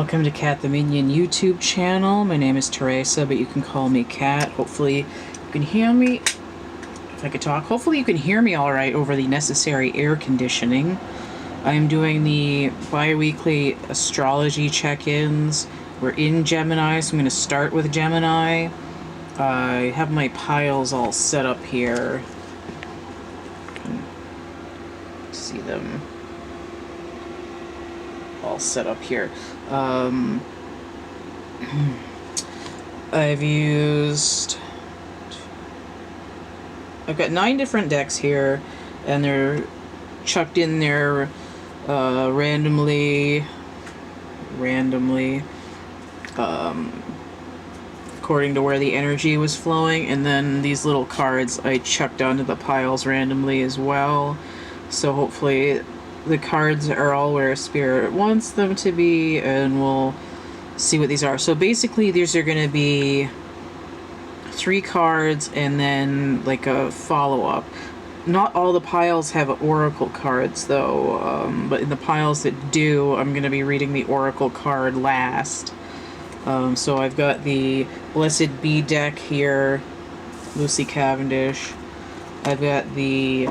Welcome to CATtheMinion YouTube channel. My name is Theresa, but you can call me Cat. Hopefully you can hear me. If I could talk. Hopefully you can hear me all right over the necessary air conditioning. I'm doing the bi-weekly astrology check-ins. We're in Gemini, so I'm going to start with Gemini. I have my piles all set up here. You can see them all set up here. I've got 9 different decks here, and they're chucked in there randomly, according to where the energy was flowing, and then these little cards I chucked onto the piles randomly as well. So hopefully the cards are all where Spirit wants them to be, and we'll see what these are. So basically these are going to be 3 cards and then like a follow-up. Not all the piles have oracle cards though, but in the piles that do, I'm going to be reading the oracle card last. So I've got the Blessed Bee deck here, Lucy Cavendish. I've got the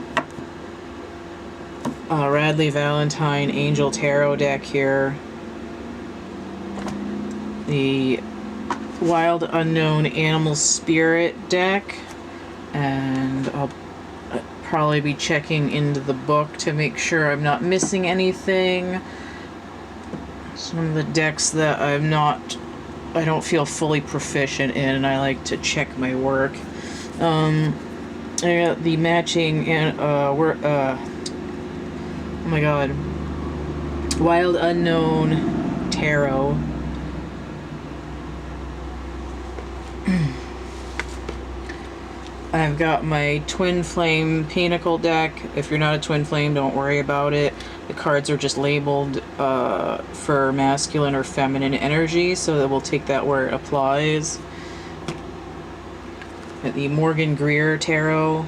Radley Valentine Angel Tarot deck here. The Wild Unknown Animal Spirit deck. And I'll probably be checking into the book to make sure I'm not missing anything. It's one of the decks that I don't feel fully proficient in, and I like to check my work. I got the matching and oh my god, Wild Unknown Tarot. I've got my Twin Flame Pinnacle deck. If you're not a Twin Flame, don't worry about it. The cards are just labeled for masculine or feminine energy, so that we'll take that where it applies. Got the Morgan Greer Tarot,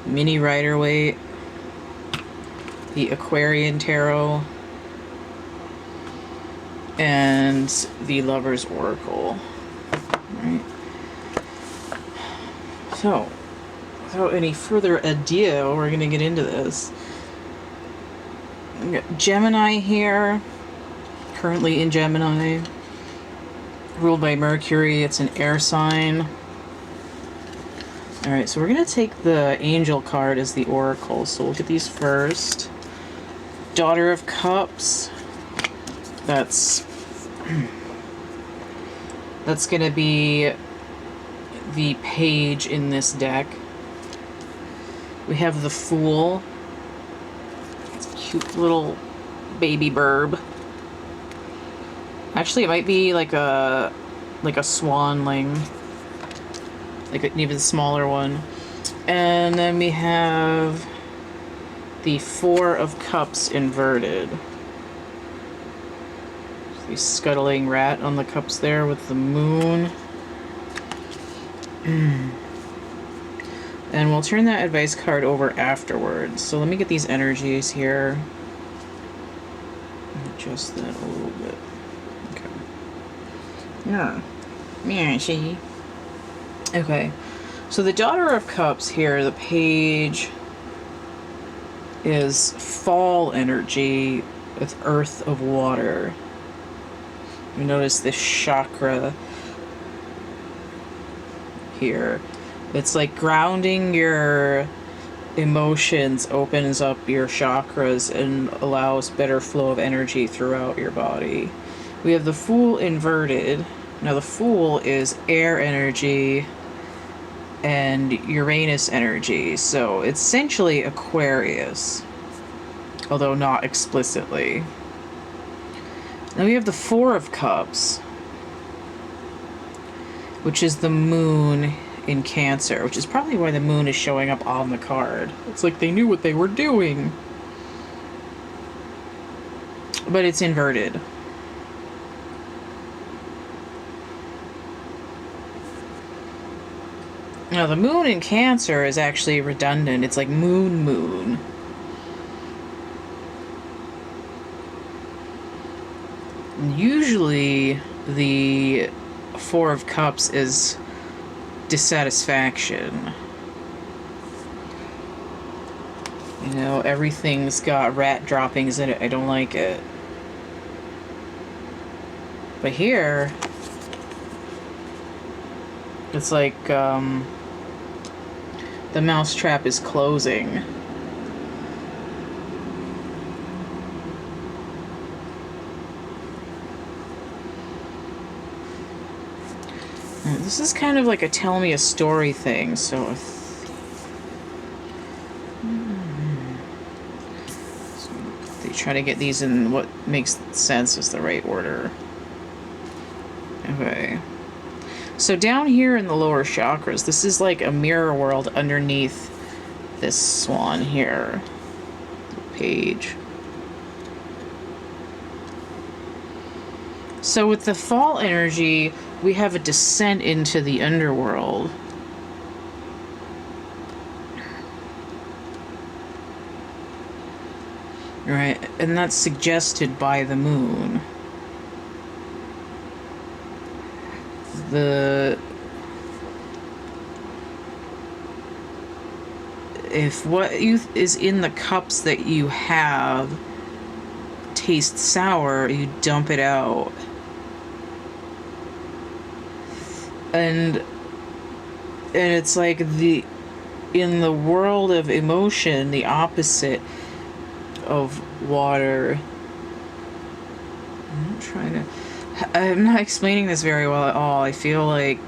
Mini Rider-Waite, the Aquarian Tarot, and the Lover's Oracle. Right. So, without any further ado, we're going to get into this. We've got Gemini here, currently in Gemini, ruled by Mercury. It's an air sign. Alright, so we're going to take the Angel card as the Oracle. So we'll get these first. Daughter of Cups. That's going to be the page in this deck. We have the Fool. It's a cute little baby burb. Actually, it might be like a swanling, like an even smaller one. And then we have the 4 of Cups inverted. The scuttling rat on the cups there with the moon. And we'll turn that advice card over afterwards. So let me get these energies here. Adjust that a little bit. Okay. Yeah, she. Okay. So the Daughter of Cups here, the page is fall energy with Earth of Water. You notice this chakra here. It's like grounding your emotions opens up your chakras and allows better flow of energy throughout your body. We have the Fool inverted. Now the Fool is air energy and Uranus energy, so it's essentially Aquarius, although not explicitly. Then we have the 4 of Cups, which is the moon in Cancer, which is probably why the moon is showing up on the card. It's like they knew what they were doing. But it's inverted. Now the moon in Cancer is actually redundant. It's like moon. Usually the Four of Cups is dissatisfaction. You know, everything's got rat droppings in it. I don't like it. But here, it's like the mousetrap is closing. This is kind of like a tell me a story thing, so they try to get these in what makes sense is the right order. Okay. So down here in the lower chakras, this is like a mirror world underneath this swan here. Page. So with the fall energy, we have a descent into the underworld. Right, and that's suggested by the moon. If what is in the cups that you have tastes sour, you dump it out. And it's like in the world of emotion, the opposite of water. I'm not explaining this very well at all. I feel like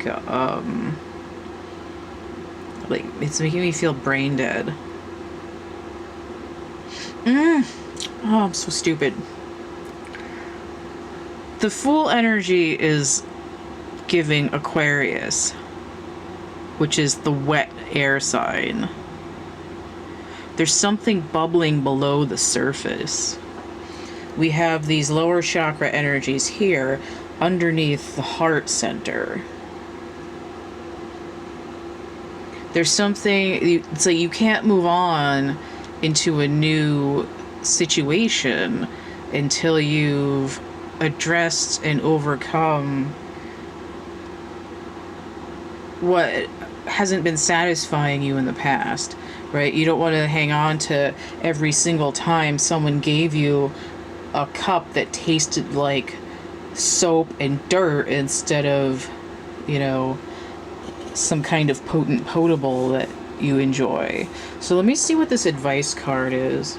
it's making me feel brain dead. Oh, I'm so stupid. The Fool energy is giving Aquarius, which is the wet air sign. There's something bubbling below the surface. We have these lower chakra energies here underneath the heart center. There's something, it's like you can't move on into a new situation until you've addressed and overcome what hasn't been satisfying you in the past, right? You don't want to hang on to every single time someone gave you a cup that tasted like soap and dirt instead of, you know, some kind of potent potable that you enjoy. So let me see what this advice card is.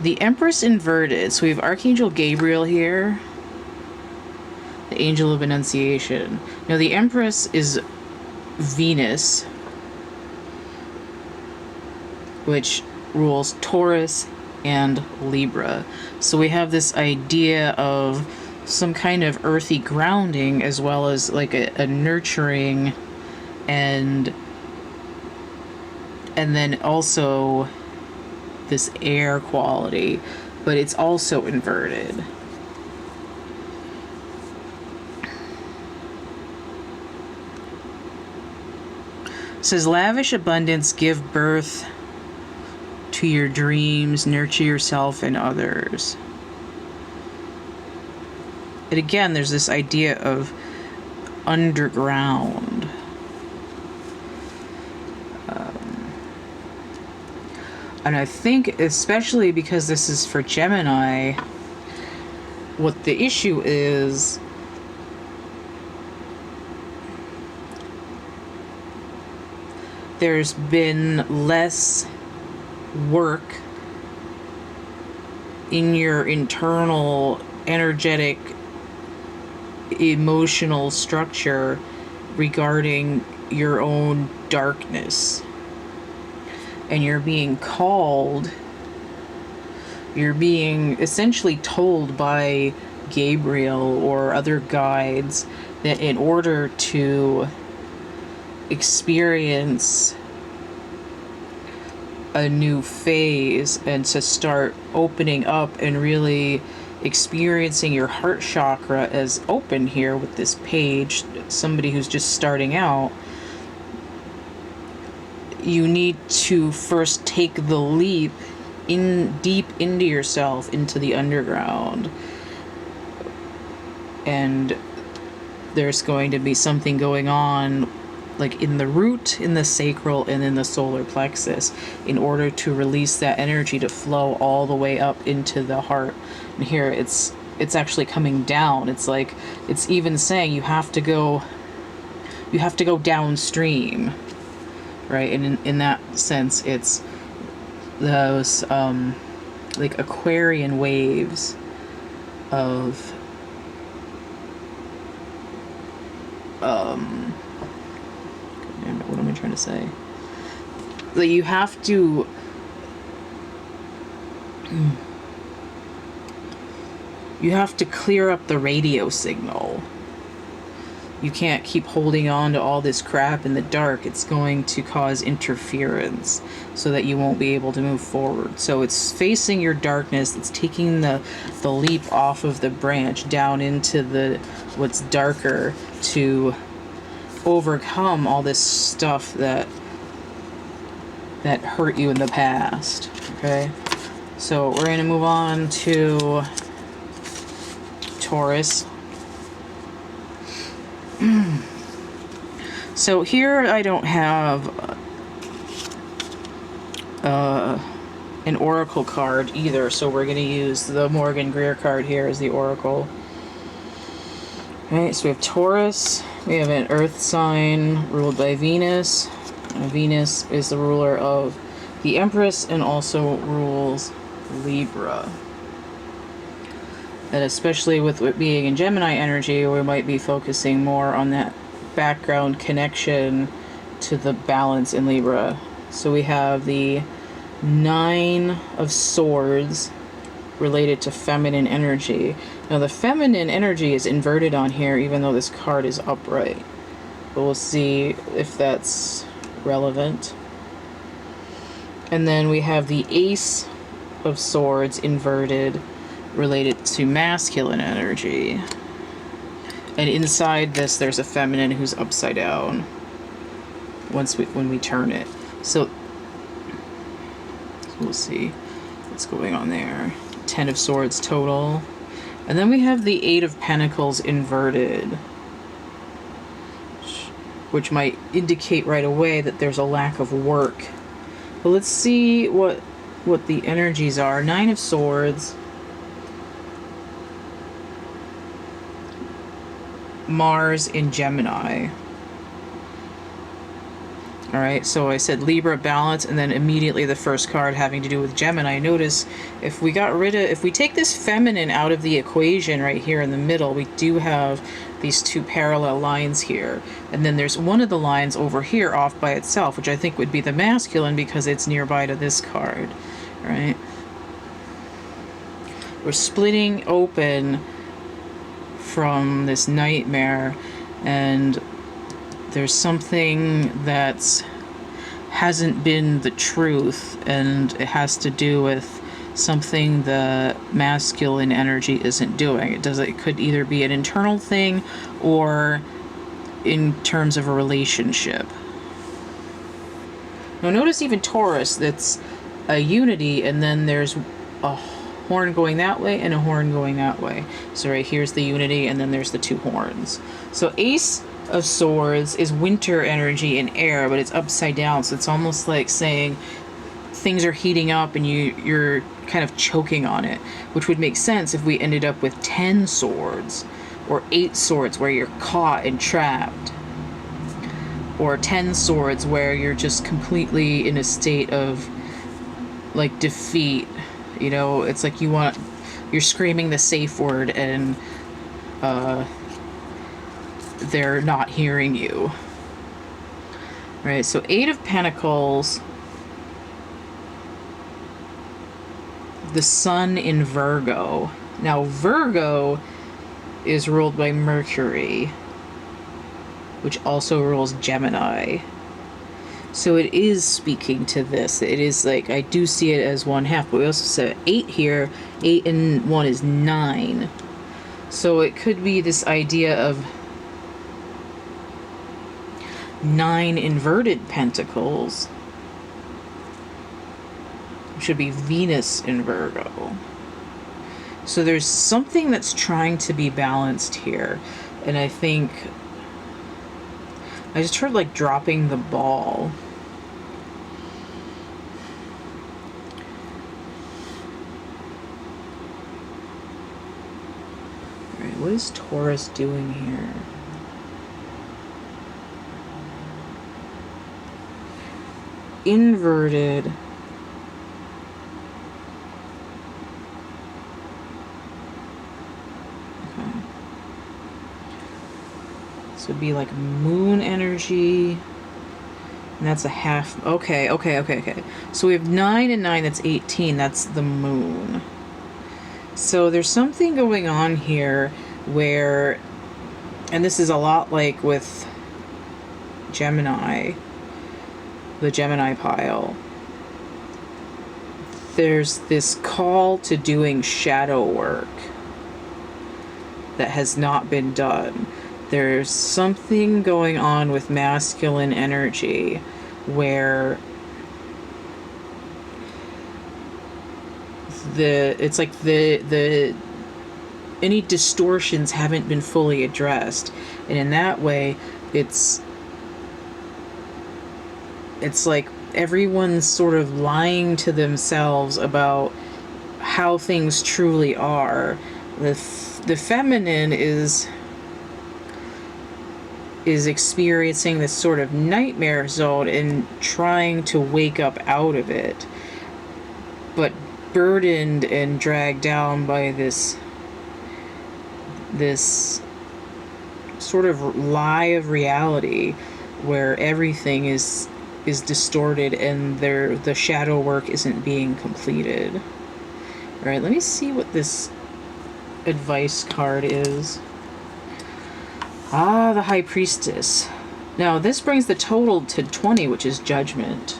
The Empress inverted. So we have Archangel Gabriel here, the Angel of Annunciation. Now the Empress is Venus, which rules Taurus and Libra. So we have this idea of some kind of earthy grounding as well as like a nurturing and then also this air quality, but it's also inverted. It says lavish abundance, give birth to your dreams, nurture yourself and others. And again, there's this idea of underground. And I think, especially because this is for Gemini, what the issue is, there's been less work in your internal energetic emotional structure regarding your own darkness, and you're being essentially told by Gabriel or other guides that in order to experience a new phase and to start opening up and really experiencing your heart chakra as open here with this page, somebody who's just starting out, you need to first take the leap deep into yourself, into the underground. And there's going to be something going on, like in the root, in the sacral, and in the solar plexus, in order to release that energy to flow all the way up into the heart. And here it's actually coming down. It's like, it's even saying you have to go downstream, right? And in that sense, it's those like Aquarian waves of what am I trying to say? That you have to clear up the radio signal. You can't keep holding on to all this crap in the dark. It's going to cause interference so that you won't be able to move forward. So it's facing your darkness. It's taking the leap off of the branch down into the what's darker to overcome all this stuff that hurt you in the past. Okay? So we're going to move on to Taurus. So here I don't have an oracle card either, so we're going to use the Morgan Greer card here as the oracle. Alright, so we have Taurus, we have an earth sign ruled by Venus. Venus is the ruler of the Empress and also rules Libra. And especially with it being in Gemini energy, we might be focusing more on that background connection to the balance in Libra. So we have the Nine of Swords related to feminine energy. Now the feminine energy is inverted on here even though this card is upright. But we'll see if that's relevant. And then we have the Ace of Swords inverted related to masculine energy. And inside this there's a feminine who's upside down when we turn it. So we'll see what's going on there. 10 of Swords total. And then we have the 8 of Pentacles inverted, which might indicate right away that there's a lack of work. But let's see what the energies are. 9 of Swords. Mars in Gemini. Alright, so I said Libra, balance, and then immediately the first card having to do with Gemini. Notice if we take this feminine out of the equation right here in the middle, we do have these two parallel lines here. And then there's one of the lines over here off by itself, which I think would be the masculine because it's nearby to this card. Right? We're splitting open from this nightmare, and there's something that hasn't been the truth, and it has to do with something the masculine energy isn't doing. It could either be an internal thing or in terms of a relationship. Now notice even Taurus, that's a unity, and then there's a horn going that way and a horn going that way. So right here's the unity, and then there's the two horns. So Ace of Swords is winter energy in air, but it's upside down, so it's almost like saying things are heating up and you're kind of choking on it, which would make sense if we ended up with 10 swords or 8 swords where you're caught and trapped, or 10 swords where you're just completely in a state of like defeat. You know, it's like you're screaming the safe word and they're not hearing you. Right, so 8 of Pentacles, the Sun in Virgo. Now Virgo is ruled by Mercury, which also rules Gemini. So it is speaking to this. It is like, I do see it as 1/2, but we also said 8 here. 8 and 1 is 9. So it could be this idea of 9 inverted pentacles. should be Venus in Virgo. So there's something that's trying to be balanced here. And I think I just heard like dropping the ball. All right, what is Taurus doing here? Inverted. Okay. This would be like moon energy. And that's a half. Okay. So we have 9 and 9, that's 18. That's the moon. So there's something going on here where, and this is a lot like with Gemini, the Gemini pile. There's this call to doing shadow work that has not been done. There's something going on with masculine energy where it's like the any distortions haven't been fully addressed, and in that way it's like everyone's sort of lying to themselves about how things truly are. The feminine is experiencing this sort of nightmare zone and trying to wake up out of it, but burdened and dragged down by this sort of lie of reality where everything is distorted and the shadow work isn't being completed. All right, let me see what this advice card is. Ah, the High Priestess. Now, this brings the total to 20, which is Judgment.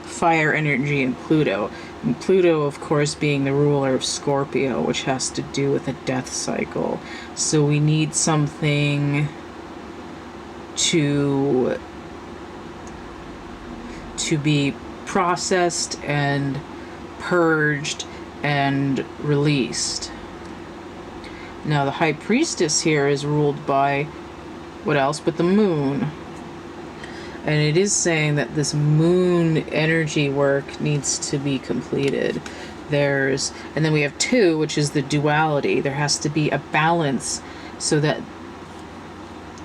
Fire energy and Pluto. And Pluto, of course, being the ruler of Scorpio, which has to do with a death cycle. So we need something to be processed and purged and released. Now the High Priestess here is ruled by what else but the moon. And it is saying that this moon energy work needs to be completed. And then we have 2, which is the duality. There has to be a balance so that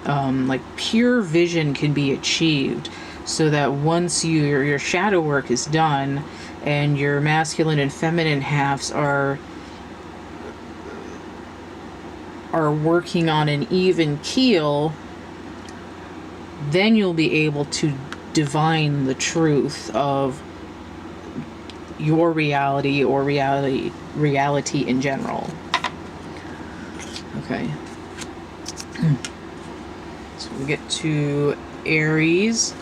like pure vision can be achieved, so that once your shadow work is done and your masculine and feminine halves are working on an even keel, then you'll be able to divine the truth of your reality or reality in general. Okay. So we get to Aries.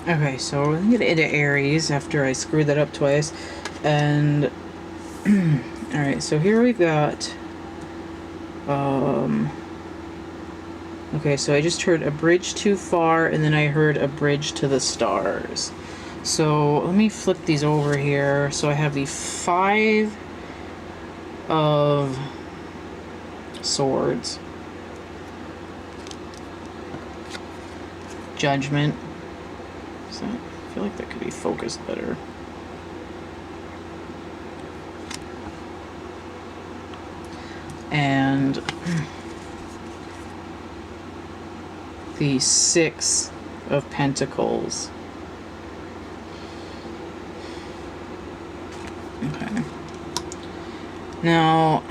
Okay, so we're gonna get into Aries after I screwed that up twice. And alright, so here we've got okay, so I just heard a bridge too far, and then I heard a bridge to the stars. So let me flip these over here. So I have the 5 of Swords, Judgment. So I feel like that could be focused better. And the 6 of Pentacles. Okay. Now,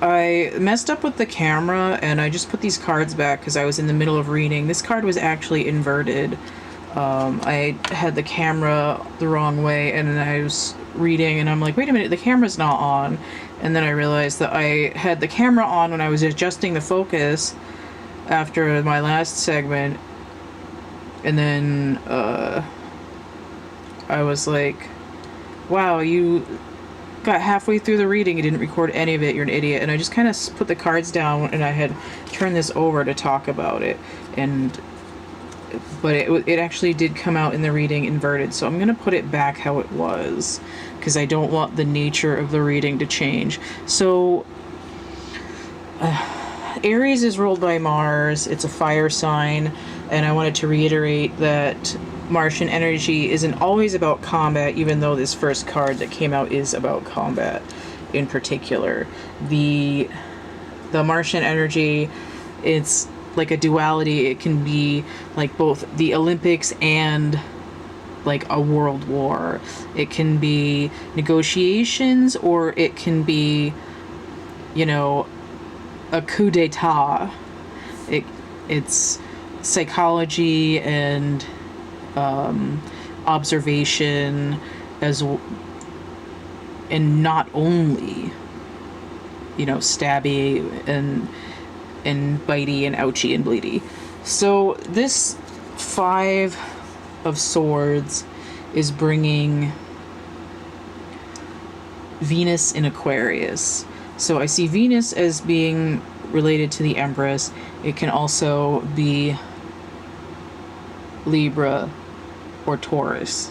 I messed up with the camera and I just put these cards back because I was in the middle of reading. This card was actually inverted. I had the camera the wrong way and then I was reading and I'm like, wait a minute, the camera's not on. And then I realized that I had the camera on when I was adjusting the focus after my last segment. And then I was like, wow, you got halfway through the reading, you didn't record any of it, you're an idiot. And I just kind of put the cards down, and I had turned this over to talk about it. But it actually did come out in the reading inverted, so I'm going to put it back how it was, because I don't want the nature of the reading to change. So, Aries is ruled by Mars. It's a fire sign, and I wanted to reiterate that Martian energy isn't always about combat, even though this first card that came out is about combat in particular. The Martian energy, it's like a duality. It can be like both the Olympics and like a world war. It can be negotiations, or it can be, you know, a coup d'etat. It's psychology and observation and not only, you know, stabby and bitey and ouchy and bleedy. So this 5 of Swords is bringing Venus in Aquarius. So I see Venus as being related to the Empress. It can also be Libra or Taurus.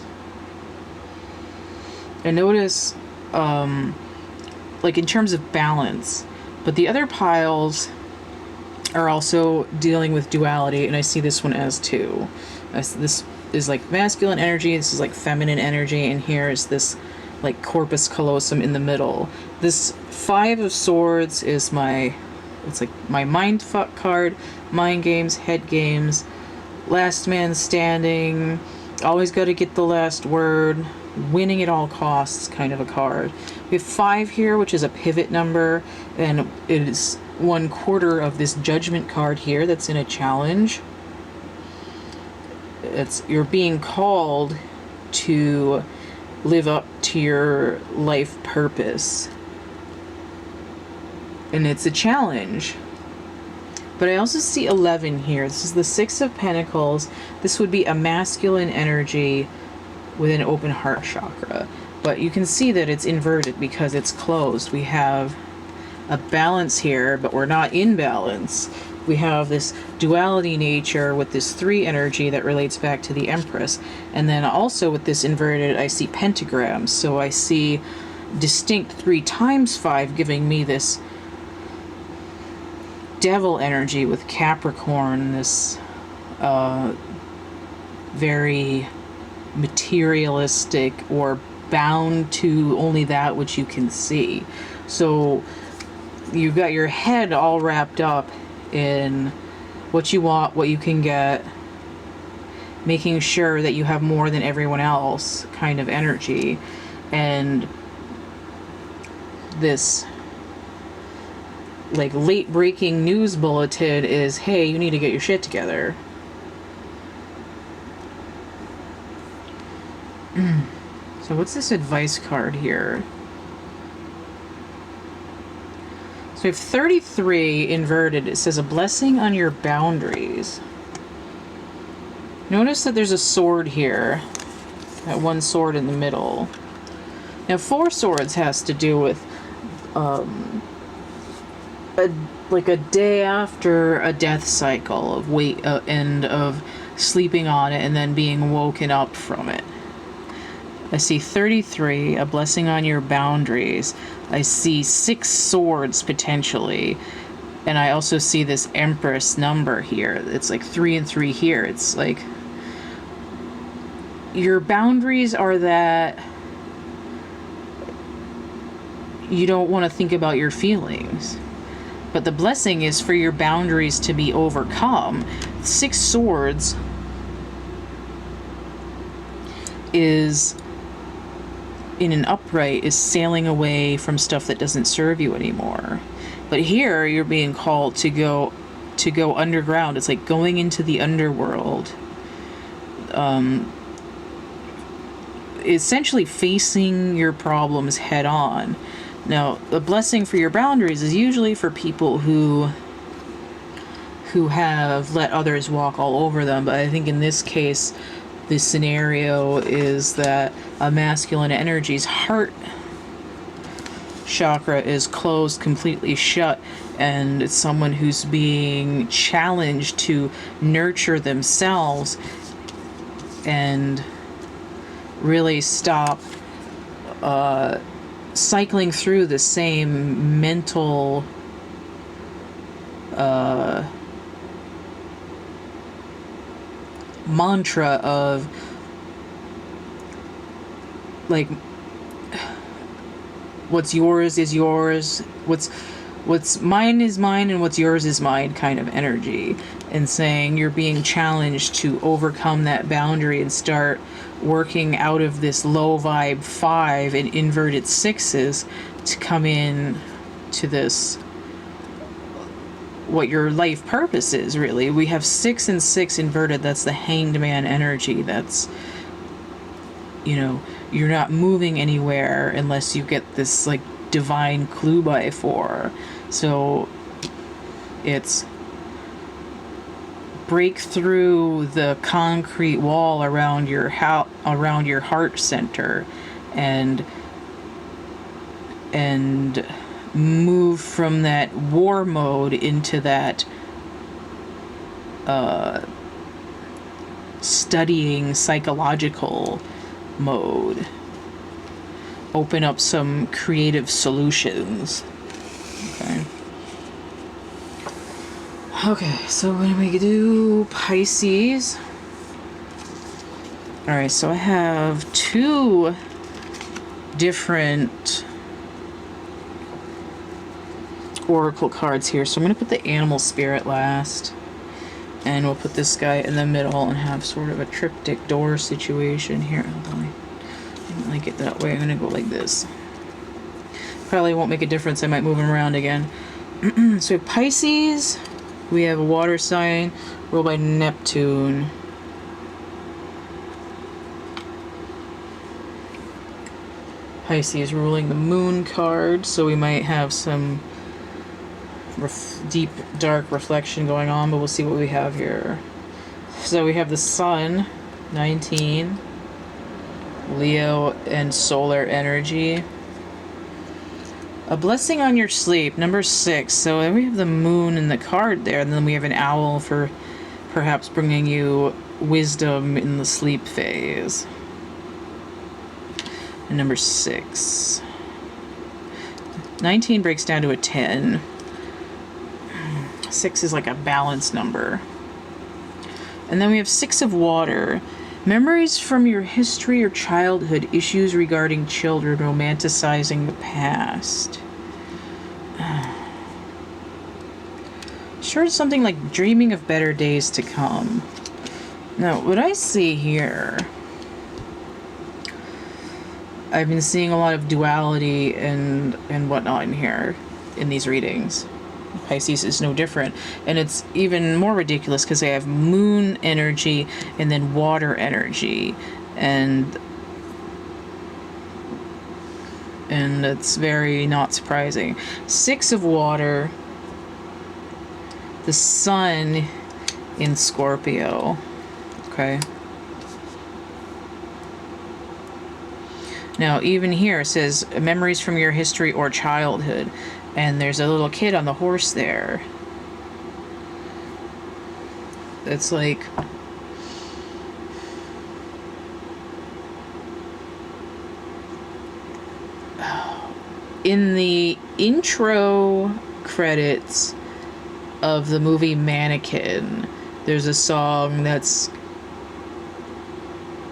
And notice, like in terms of balance, but the other piles are also dealing with duality, and I see this one as too. This is like masculine energy, this is like feminine energy, and here is this like corpus callosum in the middle. This 5 of Swords is it's like my mindfuck card, mind games, head games, last man standing, always got to get the last word, winning at all costs kind of a card. We have 5 here, which is a pivot number, and it is 1/4 of this Judgment card here that's in a challenge. You're being called to live up to your life purpose, and it's a challenge. But I also see 11 here. This is the 6 of Pentacles. This would be a masculine energy with an open heart chakra, but you can see that it's inverted because it's closed. We have a balance here, but we're not in balance. We have this duality nature with this 3 energy that relates back to the Empress, and then also with this inverted I see pentagrams. So I see distinct 3 times 5 giving me this devil energy with Capricorn, this very materialistic or bound to only that which you can see. So you've got your head all wrapped up in what you want, what you can get, making sure that you have more than everyone else kind of energy. And this like late breaking news bulletin is, hey, you need to get your shit together. So what's this advice card here? So we have 33 inverted. It says a blessing on your boundaries. Notice that there's a sword here. That 1 sword in the middle. Now 4 swords has to do with like a day after a death cycle of and of sleeping on it and then being woken up from it. I see 33, a blessing on your boundaries. I see 6 swords potentially, and I also see this Empress number here. It's like 3 and 3 here. It's like your boundaries are that you don't want to think about your feelings. But the blessing is for your boundaries to be overcome. 6 swords is, in an upright, is sailing away from stuff that doesn't serve you anymore. But here you're being called to go underground. It's like going into the underworld. Essentially facing your problems head on. Now, the blessing for your boundaries is usually for people who have let others walk all over them, but I think in this case, the scenario is that a masculine energy's heart chakra is closed, completely shut, and it's someone who's being challenged to nurture themselves and really stop cycling through the same mental mantra of like, what's yours is yours, what's mine is mine, and what's yours is mine kind of energy, and saying you're being challenged to overcome that boundary and start working out of this low vibe 5 and inverted 6s to come in to this, what your life purpose is. Really, we have 6 and 6 inverted. That's the Hanged Man energy. That's, you know, you're not moving anywhere unless you get this like divine clue by 4. So it's break through the concrete wall around your around your heart center, and move from that war mode into that studying psychological mode. Open up some creative solutions. Okay, so when we do Pisces. Alright, so I have 2 different oracle cards here. So I'm going to put the animal spirit last. And we'll put this guy in the middle and have sort of a triptych door situation here. I don't like it that way. I'm going to go like this. Probably won't make a difference. I might move him around again. So Pisces, we have a water sign ruled by Neptune. Pisces ruling the moon card, so we might have some deep dark reflection going on, but we'll see what we have here. So we have the sun, 19, Leo and solar energy. A blessing on your sleep, number 6. So we have the moon in the card there, and then we have an owl for perhaps bringing you wisdom in the sleep phase. And number 6. 19 breaks down to a 10. 6 is like a balanced number. And then we have 6 of water. Memories from your history or childhood, issues regarding children, romanticizing the past. Sure, it's something like dreaming of better days to come. Now, what I see here, I've been seeing a lot of duality and whatnot in here, in these readings. Pisces is no different, and it's even more ridiculous because they have moon energy and then water energy, and it's very not surprising. 6 of water, the sun in Scorpio. Okay, now even here it says memories from your history or childhood. And there's a little kid on the horse there. It's like, in the intro credits of the movie Mannequin, there's a song that's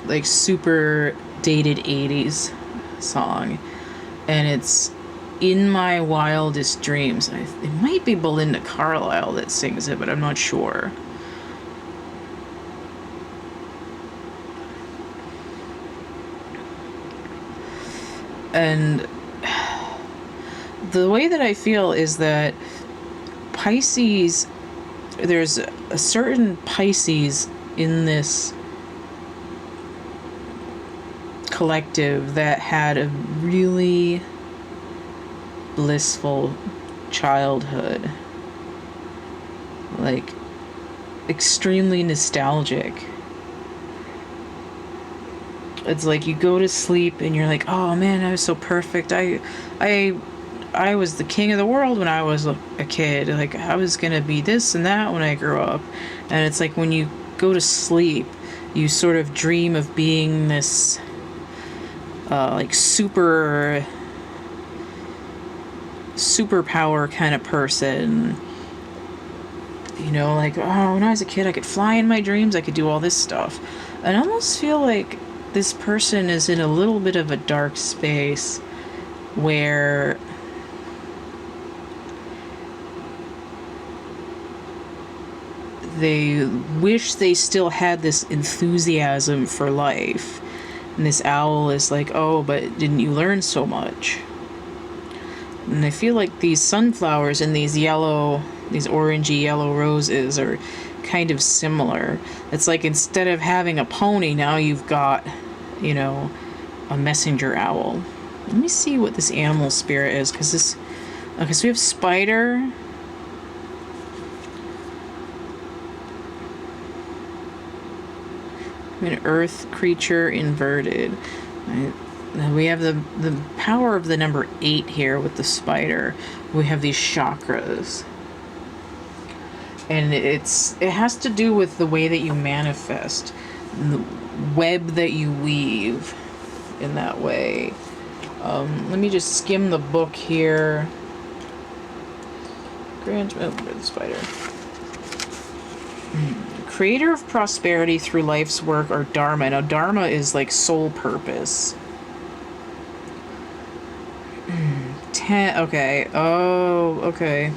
like super dated 80s song. And it's In My Wildest Dreams. It might be Belinda Carlisle that sings it, but I'm not sure. And the way that I feel is that Pisces, there's a certain Pisces in this collective that had a really blissful childhood, like extremely nostalgic. It's like you go to sleep and you're like, oh man, I was so perfect. I I was the king of the world when I was a kid. Like, I was gonna be this and that when I grew up. And it's like when you go to sleep, you sort of dream of being this like superpower kind of person. You know, like, oh, when I was a kid, I could fly in my dreams, I could do all this stuff. And I almost feel like this person is in a little bit of a dark space where they wish they still had this enthusiasm for life. And this owl is like, oh, but didn't you learn so much? And I feel like these sunflowers and these orangey yellow roses are kind of similar. It's like instead of having a pony, now you've got, you know, a messenger owl. Let me see what this animal spirit is, because this... Okay, so we have spider. An earth creature inverted. We have the power of the number 8 here with the spider. We have these chakras. And it has to do with the way that you manifest, the web that you weave in that way. Let me just skim the book here. Where's the spider? Creator of prosperity through life's work, or dharma. Now, dharma is like soul purpose. 10. Okay. Oh, okay.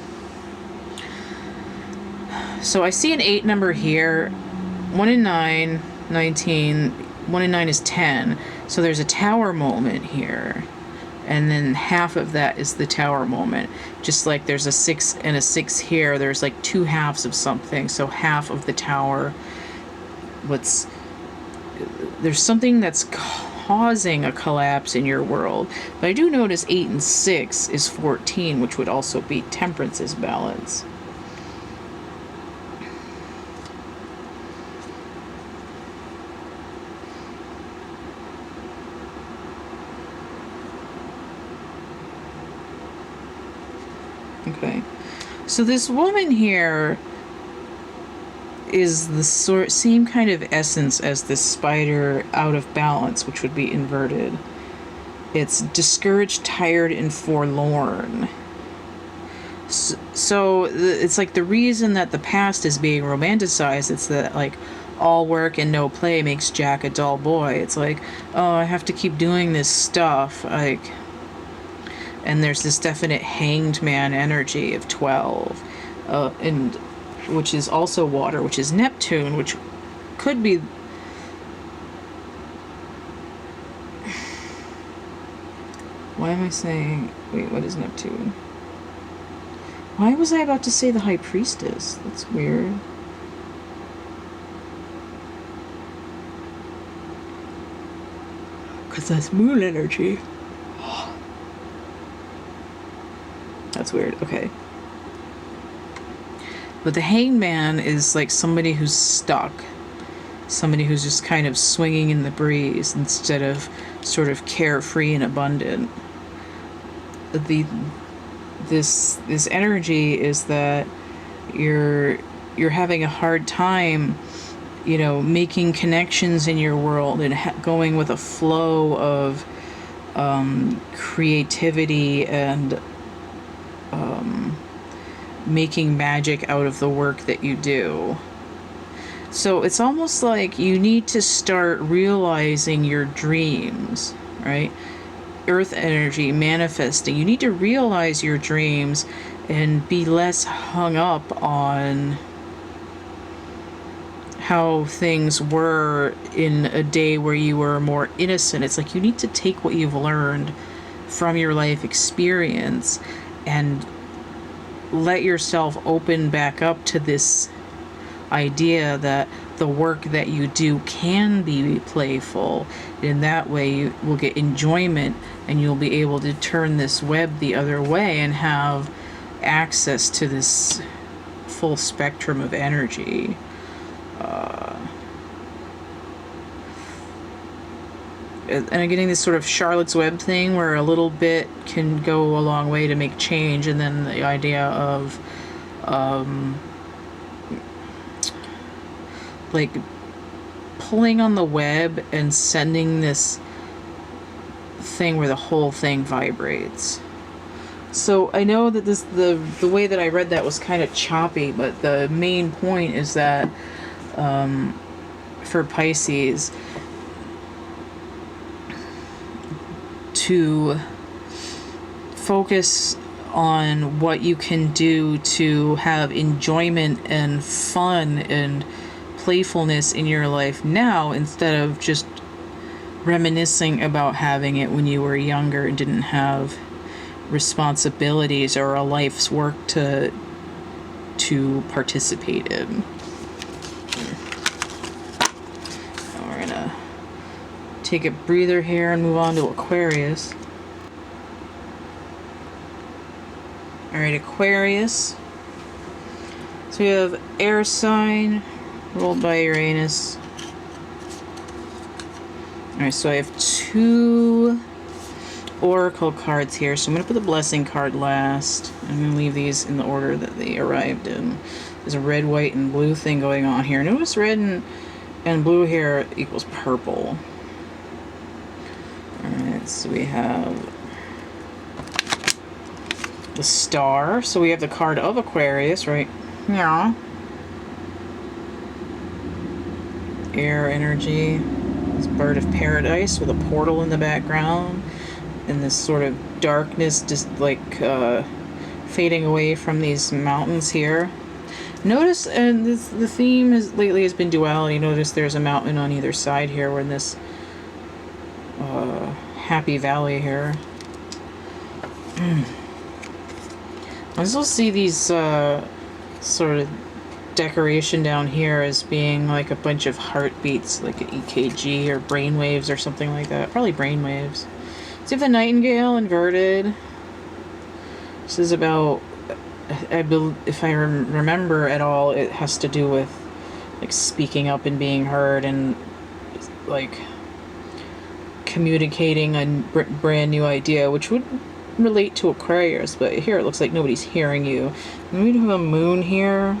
So I see an 8 number here. 1 in 9, 19. 1 in 9 is 10. So there's a tower moment here. And then half of that is the tower moment. Just like there's a 6 and a 6 here, there's like 2 halves of something. So half of the tower. There's something that's causing a collapse in your world. But I do notice 8 and 6 is 14, which would also be temperance's balance. Okay, so this woman here is the same kind of essence as this spider out of balance, which would be inverted. It's discouraged, tired, and forlorn. So it's like the reason that the past is being romanticized, it's that like all work and no play makes Jack a dull boy. It's like, oh, I have to keep doing this stuff, like... And there's this definite hanged man energy of 12, and which is also water, which is Neptune, which could be... Why am I saying... Wait, what is Neptune? Why was I about to say the High Priestess? That's weird. Because that's moon energy. That's weird. Okay. But the hanged man is like somebody who's stuck. Somebody who's just kind of swinging in the breeze instead of sort of carefree and abundant. This energy is that you're having a hard time, you know, making connections in your world and going with a flow of creativity and making magic out of the work that you do. So it's almost like you need to start realizing your dreams, right? Earth energy, manifesting. You need to realize your dreams and be less hung up on how things were in a day where you were more innocent. It's like you need to take what you've learned from your life experience and let yourself open back up to this idea that the work that you do can be playful. In that way you will get enjoyment and you'll be able to turn this web the other way and have access to this full spectrum of energy. and I'm getting this sort of Charlotte's Web thing where a little bit can go a long way to make change, and then the idea of like pulling on the web and sending this thing where the whole thing vibrates. So I know that the way that I read that was kind of choppy, but the main point is that for Pisces, to focus on what you can do to have enjoyment and fun and playfulness in your life now, instead of just reminiscing about having it when you were younger and didn't have responsibilities or a life's work to participate in. Now we're gonna take a breather here and move on to Aquarius. Alright, Aquarius. So we have air sign ruled by Uranus. Alright, so I have 2 oracle cards here, so I'm going to put the blessing card last. I'm going to leave these in the order that they arrived in. There's a red, white, and blue thing going on here. Notice red and blue here equals purple. Alright, so we have the star. So we have the card of Aquarius, right? Yeah. Air energy. This bird of paradise with a portal in the background. And this sort of darkness just like fading away from these mountains here. Notice, and the theme lately has been duality. Notice there's a mountain on either side here. We're in this happy valley here. I also see these sort of decoration down here as being like a bunch of heartbeats, like an EKG or brainwaves or something like that. Probably brainwaves. So you have the nightingale inverted. This is about, if I remember at all, it has to do with like speaking up and being heard and like communicating a brand new idea, which would relate to Aquarius, but here it looks like nobody's hearing you. And we have a moon here.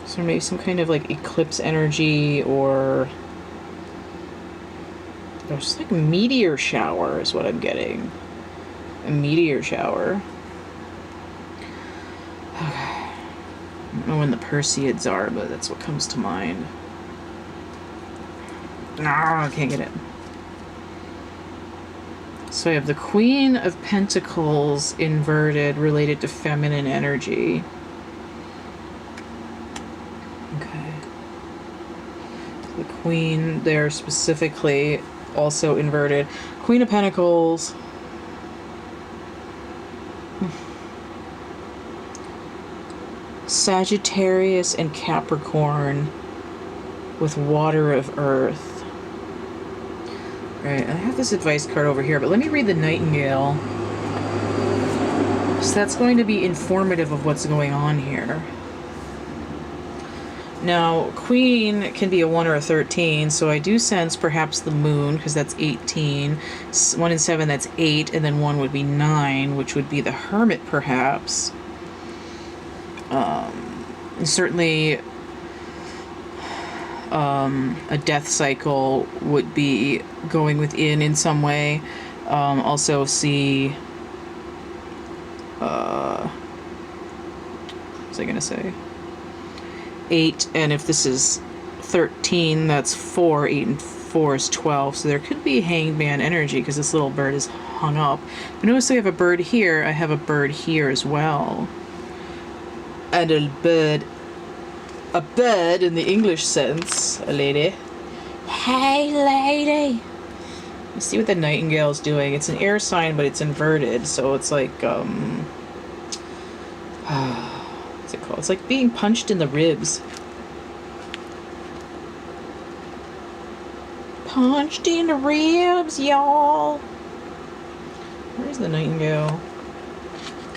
So maybe some kind of like eclipse energy, or there's like a meteor shower is what I'm getting. A meteor shower. I don't know when the Perseids are, but that's what comes to mind. No, I can't get it. So I have the Queen of Pentacles inverted, related to feminine energy. Okay. The Queen there specifically also inverted. Queen of Pentacles. Sagittarius and Capricorn with water of earth. Right, I have this advice card over here, but let me read the Nightingale. So that's going to be informative of what's going on here. Now, Queen can be a 1 or a 13, so I do sense perhaps the Moon, because that's 18. 1 and 7, that's 8, and then 1 would be 9, which would be the Hermit, perhaps. And certainly a death cycle would be going within in some way. Also see, what was I gonna say? 8, and if this is 13, that's 4. 8 and 4 is 12, so there could be hangman energy because this little bird is hung up. But notice I have a bird here, I have a bird here as well. And a bird in the English sense, a lady. Hey, lady! Let's see what the Nightingale is doing. It's an air sign, but it's inverted, so it's like, what's it called? It's like being punched in the ribs. Punched in the ribs, y'all! Where's the Nightingale?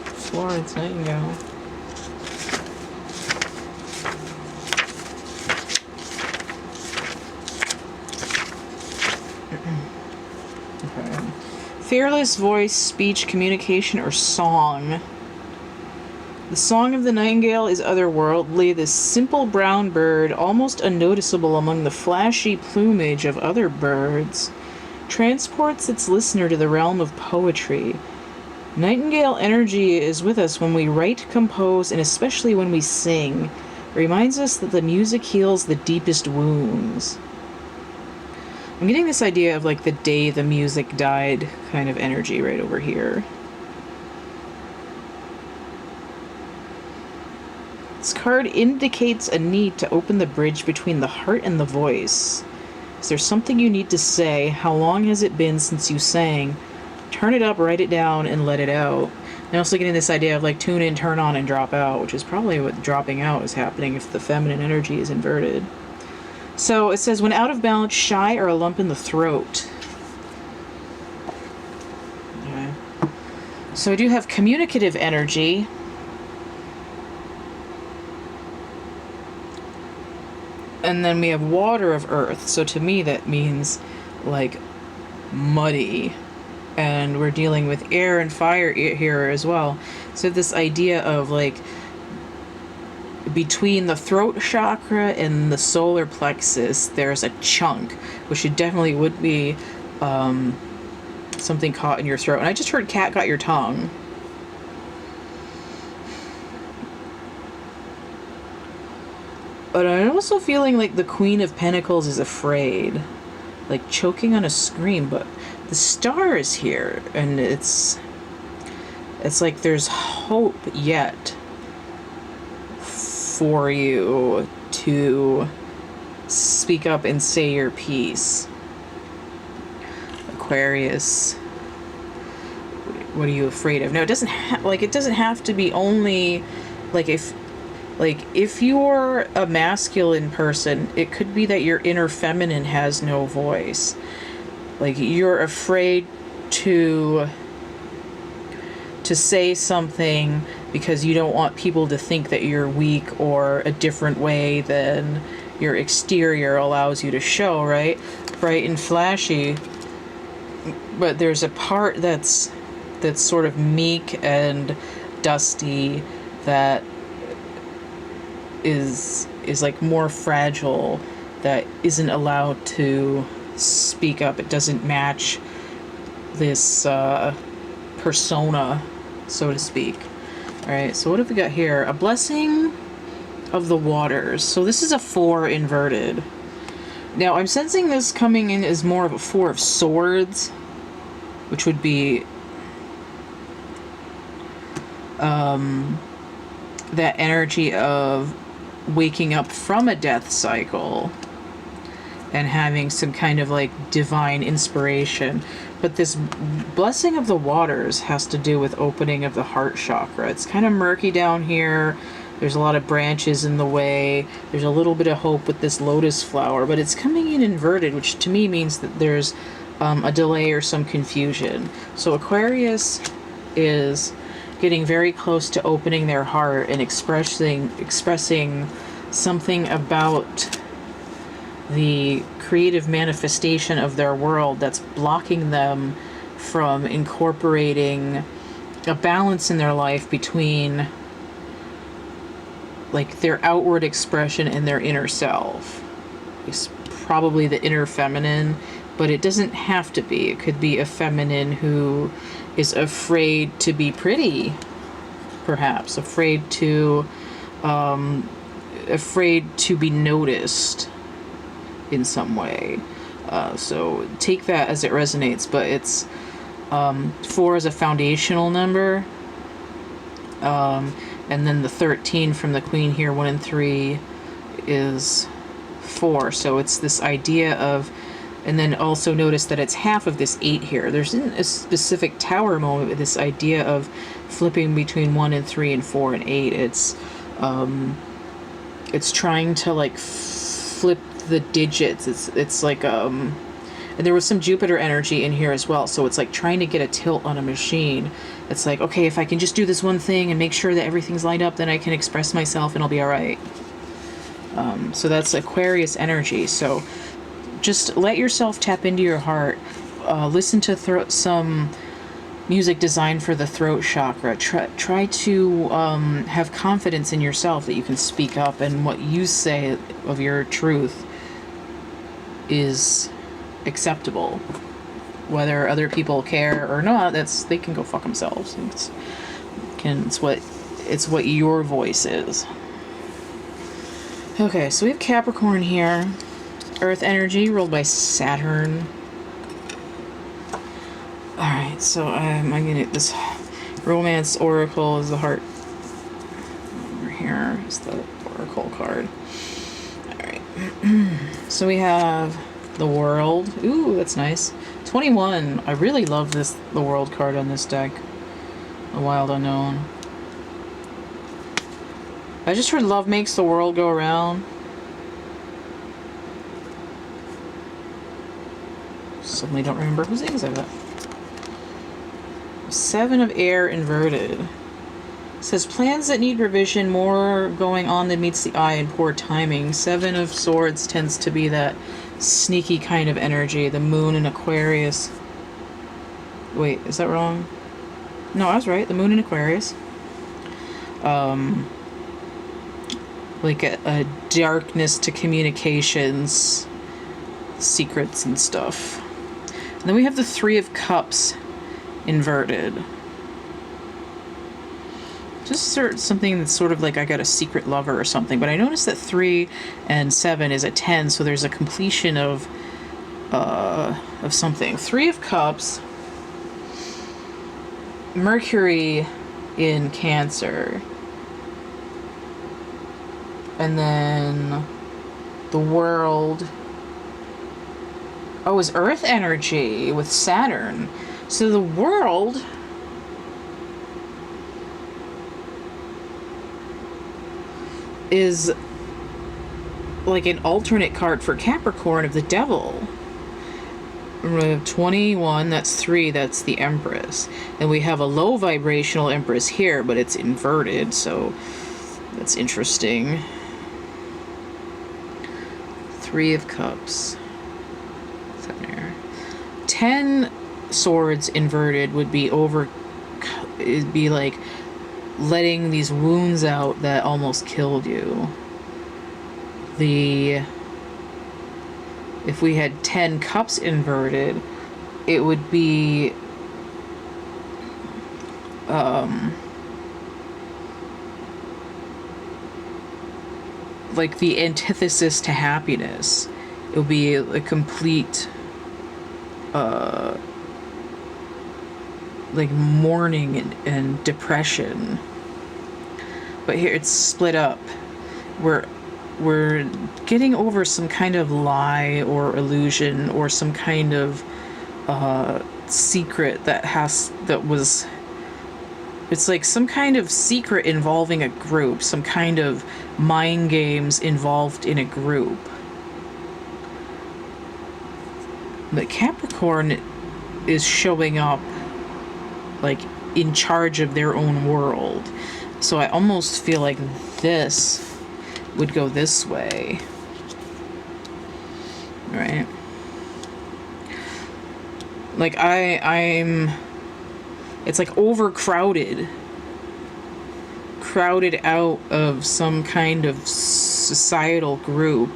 Florence Nightingale. Okay. Fearless voice, speech, communication, or song. The song of the nightingale is otherworldly. This simple brown bird, almost unnoticeable among the flashy plumage of other birds, transports its listener to the realm of poetry. Nightingale energy is with us when we write, compose, and especially when we sing. It reminds us that the music heals the deepest wounds. I'm getting this idea of like the day the music died kind of energy right over here. This card indicates a need to open the bridge between the heart and the voice. Is there something you need to say? How long has it been since you sang? Turn it up, write it down, and let it out. I'm also getting this idea of like tune in, turn on, and drop out, which is probably what dropping out is happening if the feminine energy is inverted. So it says, when out of balance, shy, or a lump in the throat. Okay. So I do have communicative energy. And then we have water of earth. So to me that means like muddy. And we're dealing with air and fire here as well. So this idea of like between the throat chakra and the solar plexus, there's a chunk, which it definitely would be something caught in your throat. And I just heard cat got your tongue. But I'm also feeling like the Queen of Pentacles is afraid, like choking on a scream, but the star is here, and it's like there's hope yet for you to speak up and say your piece. Aquarius, what are you afraid of? No, it doesn't it doesn't have to be only like if you're a masculine person, it could be that your inner feminine has no voice. Like you're afraid to say something because you don't want people to think that you're weak or a different way than your exterior allows you to show, right? Bright and flashy. But there's a part that's sort of meek and dusty that is like more fragile, that isn't allowed to speak up. It doesn't match this persona, so to speak. All right, so what have we got here? A blessing of the waters. So this is a 4 inverted. Now I'm sensing this coming in as more of a 4 of swords, which would be that energy of waking up from a death cycle and having some kind of like divine inspiration. But this blessing of the waters has to do with opening of the heart chakra. It's kind of murky down here. There's a lot of branches in the way. There's a little bit of hope with this lotus flower, but it's coming in inverted, which to me means that there's a delay or some confusion. So Aquarius is getting very close to opening their heart and expressing something about the creative manifestation of their world that's blocking them from incorporating a balance in their life between like their outward expression and their inner self. It's probably the inner feminine, but it doesn't have to be. It could be a feminine who is afraid to be pretty, perhaps afraid to be noticed in some way. So take that as it resonates, but it's 4 is a foundational number, and then the 13 from the Queen here, 1 and 3 is 4. So it's this idea of, and then also notice that it's half of this 8 here. There's a specific tower moment with this idea of flipping between 1 and 3 and 4 and 8. It's trying to like flip the digits. It's like and there was some Jupiter energy in here as well, so it's like trying to get a tilt on a machine. It's like, okay, if I can just do this one thing and make sure that everything's lined up, then I can express myself and I'll be all right. So that's Aquarius energy. So just let yourself tap into your heart. Listen to some music designed for the throat chakra. Try to have confidence in yourself that you can speak up, and what you say of your truth is acceptable. Whether other people care or not, they can go fuck themselves. It's what your voice is. Okay, so we have Capricorn here. Earth energy ruled by Saturn. Alright, so I'm gonna, this Romance Oracle is the heart. Over here is the Oracle card. Alright. So we have the World. Ooh, that's nice. 21. I really love the World card on this deck. The Wild Unknown. I just heard love makes the world go around. Suddenly don't remember who sings that. 7 of Air inverted. It says plans that need revision, more going on than meets the eye, and poor timing. 7 of Swords tends to be that sneaky kind of energy. The Moon in Aquarius. Wait, is that wrong? No, I was right. The Moon in Aquarius. Like a darkness to communications, secrets and stuff. And then we have the 3 of Cups inverted. Just something that's sort of like I got a secret lover or something. But I noticed that 3 and 7 is a 10, so there's a completion of something. 3 of Cups. Mercury in Cancer. And then the World. Oh, is Earth energy with Saturn. So the World is like an alternate card for Capricorn of the Devil. We have 21, that's 3, that's the Empress. And we have a low vibrational Empress here, but it's inverted, so that's interesting. 3 of Cups. 10 Swords inverted would be it'd be like letting these wounds out that almost killed you. If we had 10 Cups inverted, it would be like the antithesis to happiness. It would be a complete like mourning and depression. But here it's split up. We're getting over some kind of lie or illusion or some kind of secret it's like some kind of secret involving a group, some kind of mind games involved in a group. But Capricorn is showing up like in charge of their own world. So I almost feel like this would go this way. Right? Like I'm it's like overcrowded. Crowded out of some kind of societal group.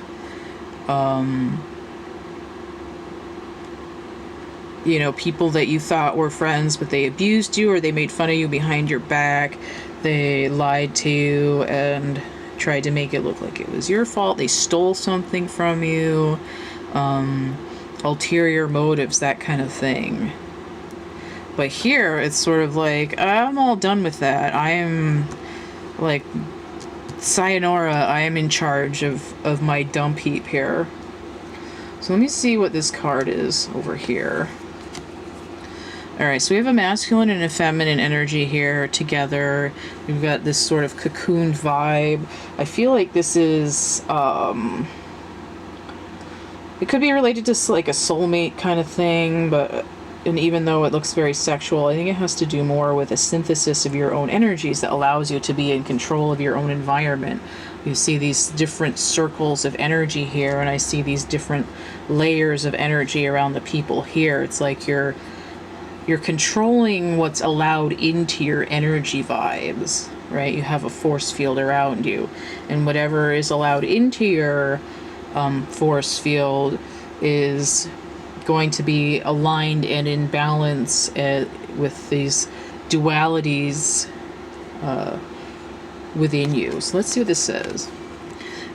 You know, people that you thought were friends, but they abused you or they made fun of you behind your back. They lied to you and tried to make it look like it was your fault. They stole something from you. Ulterior motives, that kind of thing. But here, it's sort of like, I'm all done with that. I am, like, sayonara, I am in charge of my dump heap here. So let me see what this card is over here. Alright, so we have a masculine and a feminine energy here together. We've got this sort of cocooned vibe. I feel like this is, it could be related to like a soulmate kind of thing, but and even though it looks very sexual, I think it has to do more with a synthesis of your own energies that allows you to be in control of your own environment. You see these different circles of energy here, and I see these different layers of energy around the people here. It's like you're controlling what's allowed into your energy vibes, right? You have a force field around you, and whatever is allowed into your force field is going to be aligned and in balance with these dualities within you. So let's see what this says.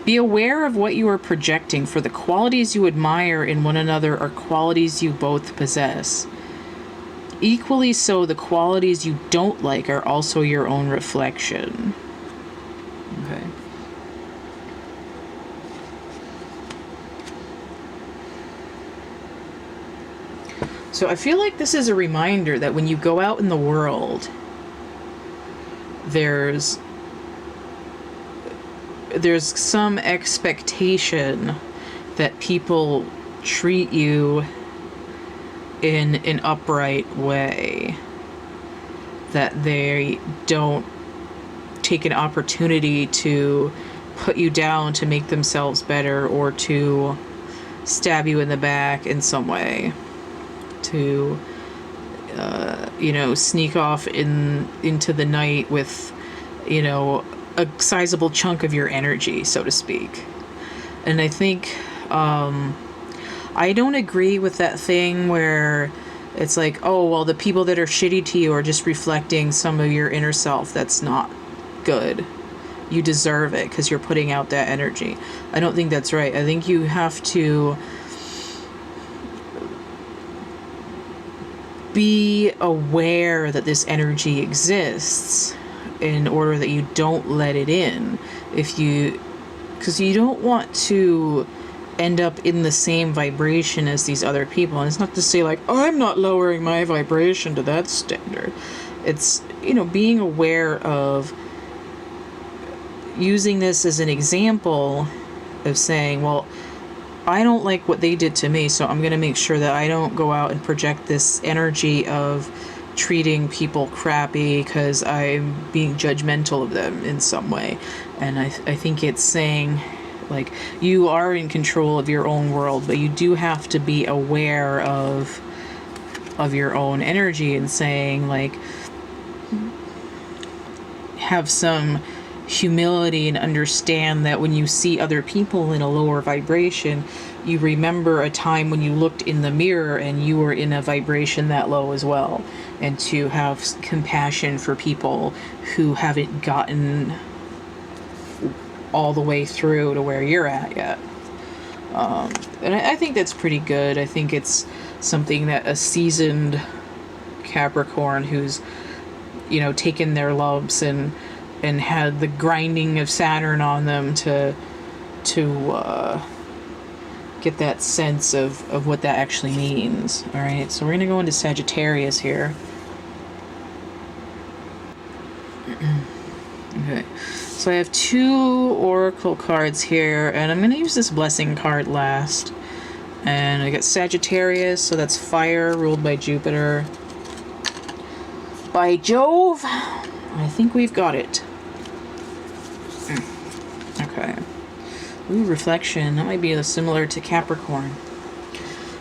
Be aware of what you are projecting, for the qualities you admire in one another are qualities you both possess. Equally so, the qualities you don't like are also your own reflection. Okay. So I feel like this is a reminder that when you go out in the world, there's some expectation that people treat you in an upright way, that they don't take an opportunity to put you down to make themselves better, or to stab you in the back in some way, to sneak off into the night with a sizable chunk of your energy, so to speak. And I think I don't agree with that thing where it's like, oh, well, the people that are shitty to you are just reflecting some of your inner self. That's not good. You deserve it because you're putting out that energy. I don't think that's right. I think you have to be aware that this energy exists in order that you don't let it in. Because you don't want to end up in the same vibration as these other people. And it's not to say like, oh, I'm not lowering my vibration to that standard. It's, being aware of using this as an example of saying, well, I don't like what they did to me, so I'm going to make sure that I don't go out and project this energy of treating people crappy because I'm being judgmental of them in some way. And I think it's saying, like, you are in control of your own world, but you do have to be aware of your own energy, and saying, like, have some humility and understand that when you see other people in a lower vibration, you remember a time when you looked in the mirror and you were in a vibration that low as well, and to have compassion for people who haven't gotten all the way through to where you're at yet. And I think that's pretty good. I think it's something that a seasoned Capricorn who's, taken their lumps and had the grinding of Saturn on them to get that sense of what that actually means. All right, so we're going to go into Sagittarius here. Okay, so I have 2 oracle cards here, and I'm going to use this blessing card last. And I got Sagittarius, so that's fire, ruled by Jupiter. By Jove, I think we've got it. Okay. Ooh, reflection. That might be similar to Capricorn.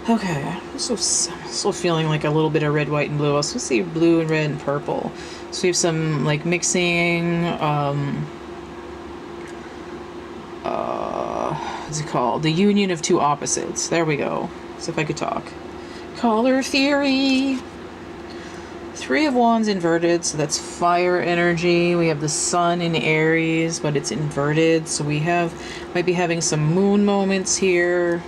Okay. I'm so feeling like a little bit of red, white, and blue. I also see blue and red and purple. So we have some like mixing. What's it called? The union of two opposites. There we go. So if I could talk. Color theory. 3 of Wands inverted, so that's fire energy. We have the sun in Aries, but it's inverted, so we might be having some moon moments here.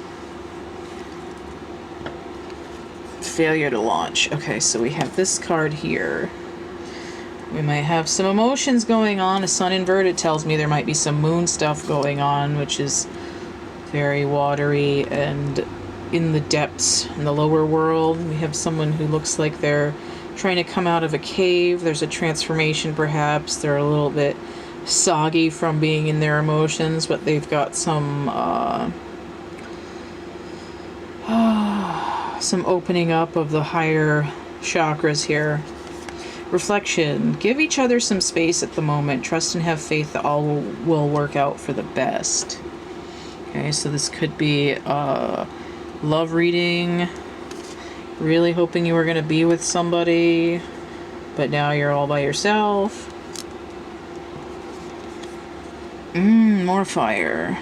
Failure to launch. Okay, so we have this card here. We might have some emotions going on. A sun inverted tells me there might be some moon stuff going on, which is very watery and in the depths, in the lower world. We have someone who looks like they're trying to come out of a cave. There's a transformation, perhaps. They're a little bit soggy from being in their emotions, but they've got some some opening up of the higher chakras here. Reflection. Give each other some space at the moment. Trust and have faith that all will work out for the best. Okay, so this could be a love reading. Really hoping you were going to be with somebody, but now you're all by yourself. More fire.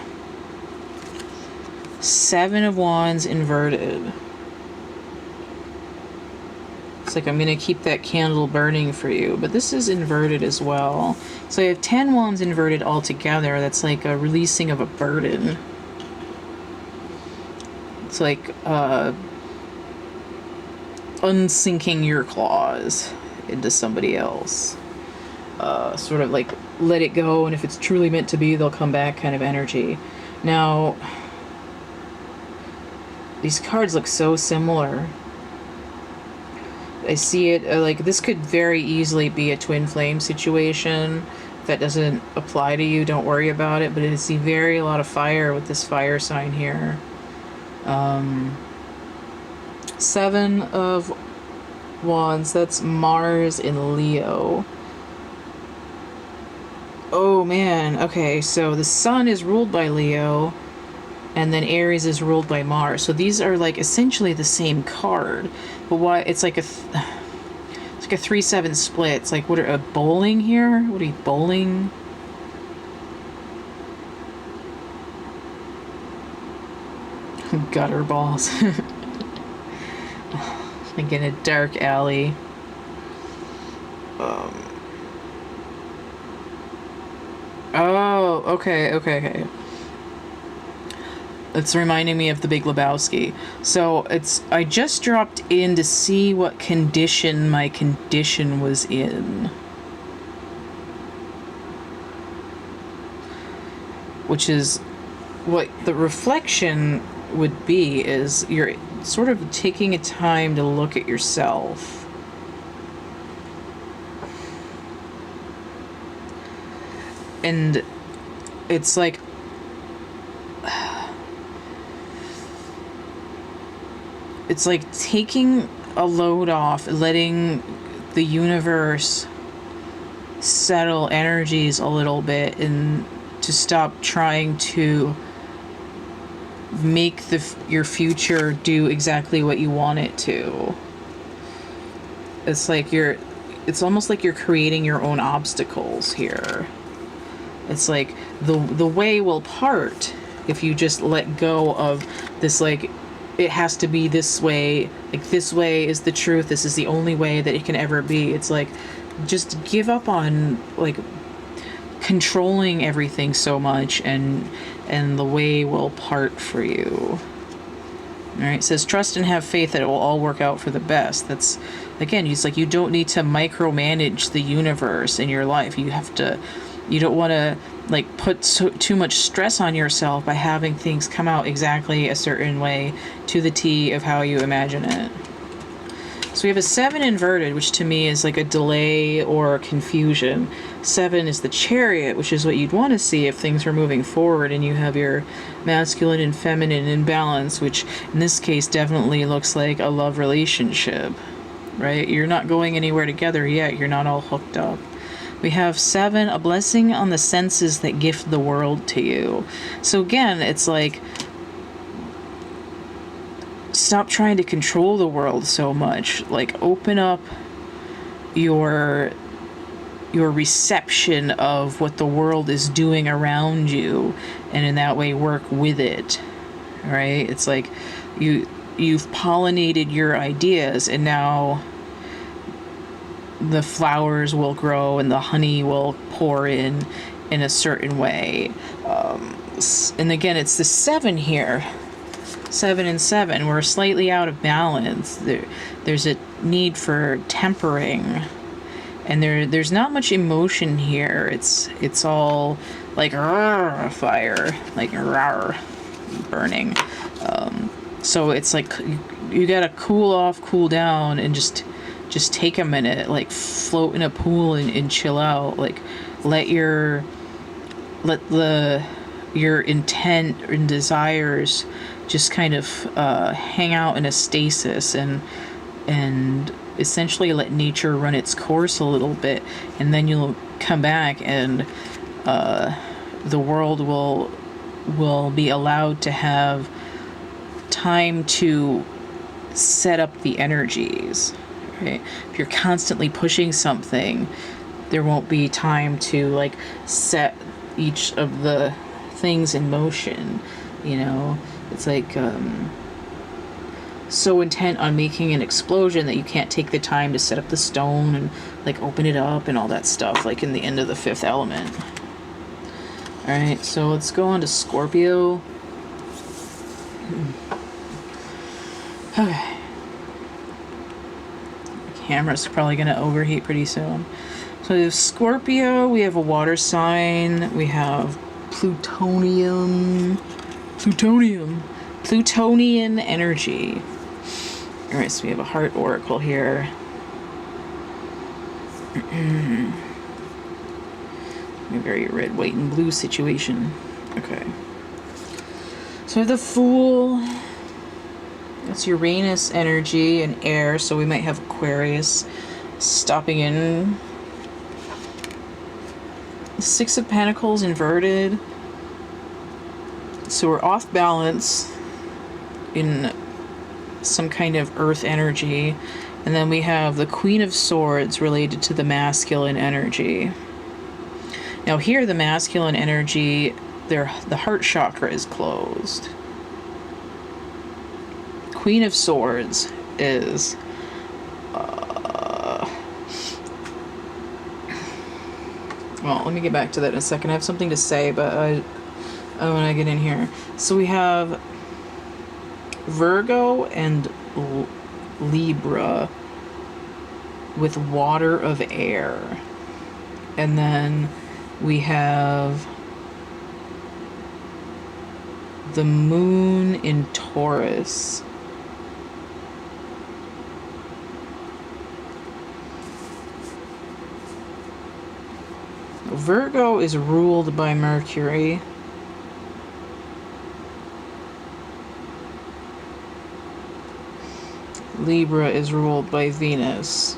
7 of Wands inverted. It's like I'm going to keep that candle burning for you, but this is inverted as well. So I have 10 Wands inverted all together. That's like a releasing of a burden. It's like unsinking your claws into somebody else. Sort of like let it go, and if it's truly meant to be, they'll come back kind of energy. Now, these cards look so similar. I see it like this could very easily be a twin flame situation. If that doesn't apply to you, don't worry about it, but I see a lot of fire with this fire sign here. 7 of Wands, that's Mars in Leo. Oh man, okay, so the Sun is ruled by Leo, and then Aries is ruled by Mars. So these are like essentially the same card, but why it's like a 3-7 split. It's like, what are a bowling here? What are you bowling? Gutter balls. Like in a dark alley. Oh, okay. It's reminding me of The Big Lebowski. So I just dropped in to see what condition my condition was in. Which is what the reflection would be, is you're sort of taking a time to look at yourself. And it's like taking a load off, letting the universe settle energies a little bit, and to stop trying to make your future do exactly what you want it to. It's like it's almost like you're creating your own obstacles here. It's like the way will part if you just let go of this, like, it has to be this way, like this way is the truth, this is the only way that it can ever be. It's like, just give up on like controlling everything so much, and the way will part for you. All right, it says trust and have faith that it will all work out for the best. That's, again, it's like you don't need to micromanage the universe in your life. You don't want to like put too much stress on yourself by having things come out exactly a certain way to the T of how you imagine it. So we have a 7 inverted, which to me is like a delay or confusion. 7 is the Chariot, which is what you'd want to see if things were moving forward, and you have your masculine and feminine in balance, which in this case definitely looks like a love relationship, right? You're not going anywhere together yet. You're not all hooked up. We have 7, a blessing on the senses that gift the world to you. So again, it's like, stop trying to control the world so much. Like, open up your reception of what the world is doing around you, and in that way work with it. Right? It's like you've pollinated your ideas, and now the flowers will grow and the honey will pour in a certain way. And again, it's the 7 here. 7 and 7. We're slightly out of balance. There's a need for tempering, and there's not much emotion here. It's all like fire, like burning. So it's like you gotta cool off, cool down, and just take a minute, like float in a pool and chill out. Like let your intent and desires just kind of hang out in a stasis and essentially let nature run its course a little bit, and then you'll come back and the world will be allowed to have time to set up the energies, right? If you're constantly pushing something, there won't be time to like set each of the things in motion, you know? It's like so intent on making an explosion that you can't take the time to set up the stone and like open it up and all that stuff, like in the end of the fifth element. Alright, so let's go on to Scorpio. Okay. The camera's probably going to overheat pretty soon. So we have Scorpio, we have a water sign, we have Plutonian energy. Alright, so we have a heart oracle here. A very red, white, and blue situation. Okay. So we have the Fool. That's Uranus energy and air, so we might have Aquarius stopping in. Six of Pentacles inverted. So we're off balance in some kind of earth energy. And then we have the Queen of Swords related to the masculine energy. Now here the masculine energy, the heart chakra is closed. Queen of Swords is well, let me get back to that in a second. I have something to say, but when I get in here. So we have Virgo and Libra with water of air. And then we have the moon in Taurus. Virgo is ruled by Mercury. Libra is ruled by Venus.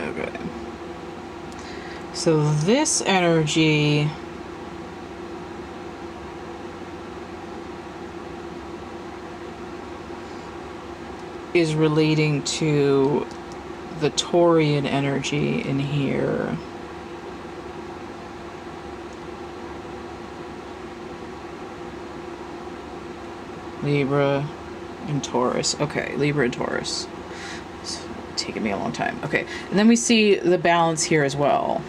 Okay. So this energy is relating to the Taurian energy in here. Libra and Taurus. Okay, Libra and Taurus. It's taking me a long time. Okay, and then we see the balance here as well.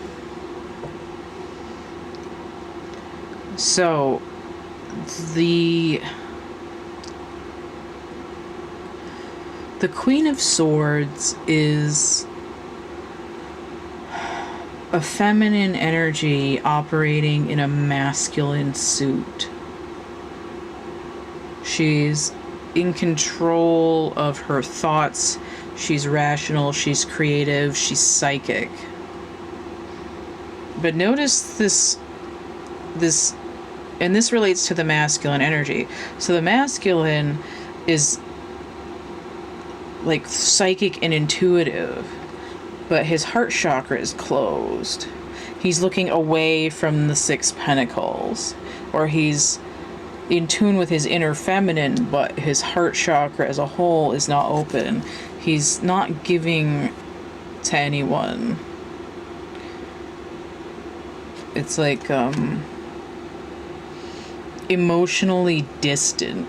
So, the Queen of Swords is a feminine energy operating in a masculine suit. She's in control of her thoughts. She's rational. She's creative. She's psychic. But notice this, and this relates to the masculine energy. So the masculine is like psychic and intuitive, but his heart chakra is closed. He's looking away from the Six Pentacles, or he's in tune with his inner feminine, but his heart chakra as a whole is not open. He's not giving to anyone. It's like emotionally distant.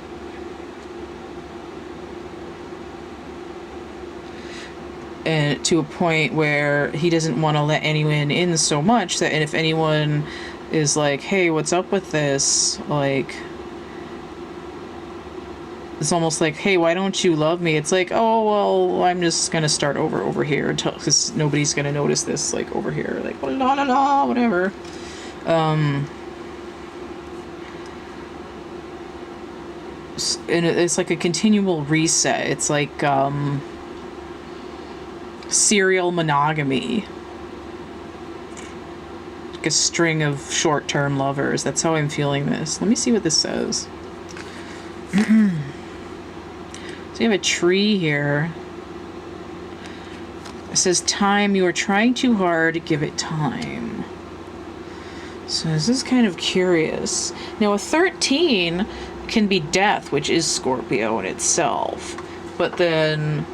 And to a point where he doesn't want to let anyone in so much that, and if anyone is like, hey, what's up with this? Like, it's almost like, hey, why don't you love me? It's like, oh, well, I'm just going to start over here until, because nobody's going to notice this, like, over here. Like, la la la, whatever. And it's like a continual reset. It's like, serial monogamy, like a string of short-term lovers. That's how I'm feeling this. Let me see what this says. So you have a tree here. It says, time, you are trying too hard, give it time. So this is kind of curious. Now a 13 can be death, which is Scorpio in itself. But then,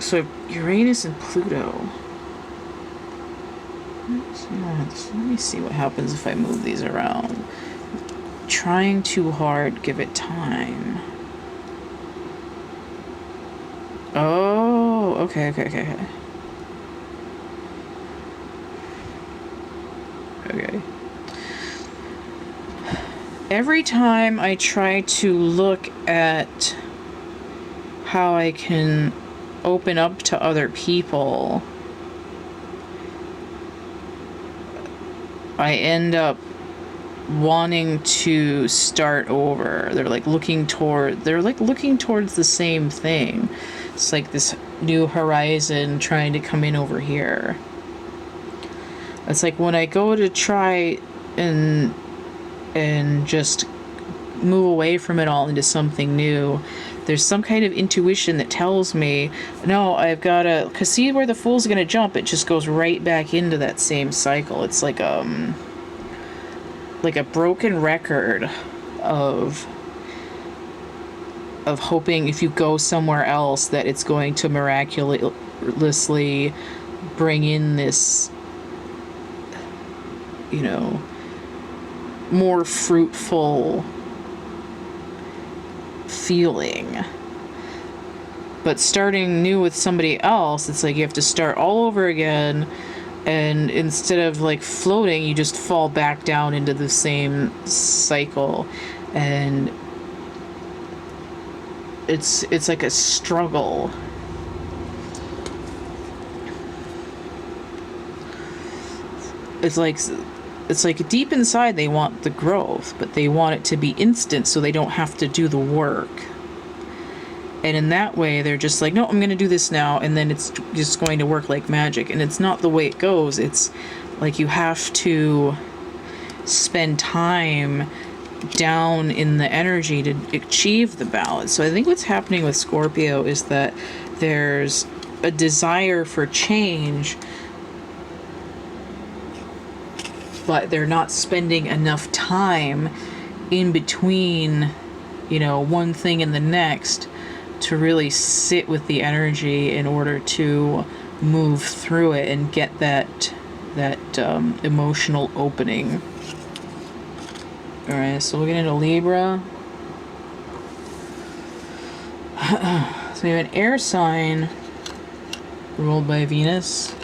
so Uranus and Pluto. Let me see what happens if I move these around. Trying too hard, give it time. Oh, okay. Okay. Every time I try to look at how I can open up to other people, I end up wanting to start over. They're like looking towards the same thing. It's like this new horizon trying to come in over here. It's like when I go to try and just move away from it all into something new, there's some kind of intuition that tells me, no, I've got to, because see where the Fool's going to jump, it just goes right back into that same cycle. It's like a broken record of hoping if you go somewhere else that it's going to miraculously bring in this, you know, more fruitful feeling. But starting new with somebody else, it's like you have to start all over again, and instead of like floating, you just fall back down into the same cycle, and it's like a struggle. It's like deep inside they want the growth, but they want it to be instant so they don't have to do the work. And in that way, they're just like, no, I'm going to do this now, and then it's just going to work like magic. And it's not the way it goes. It's like you have to spend time down in the energy to achieve the balance. So I think what's happening with Scorpio is that there's a desire for change, but they're not spending enough time in between, you know, one thing and the next to really sit with the energy in order to move through it and get that emotional opening. All right, so we'll get into Libra. So we have an air sign ruled by Venus.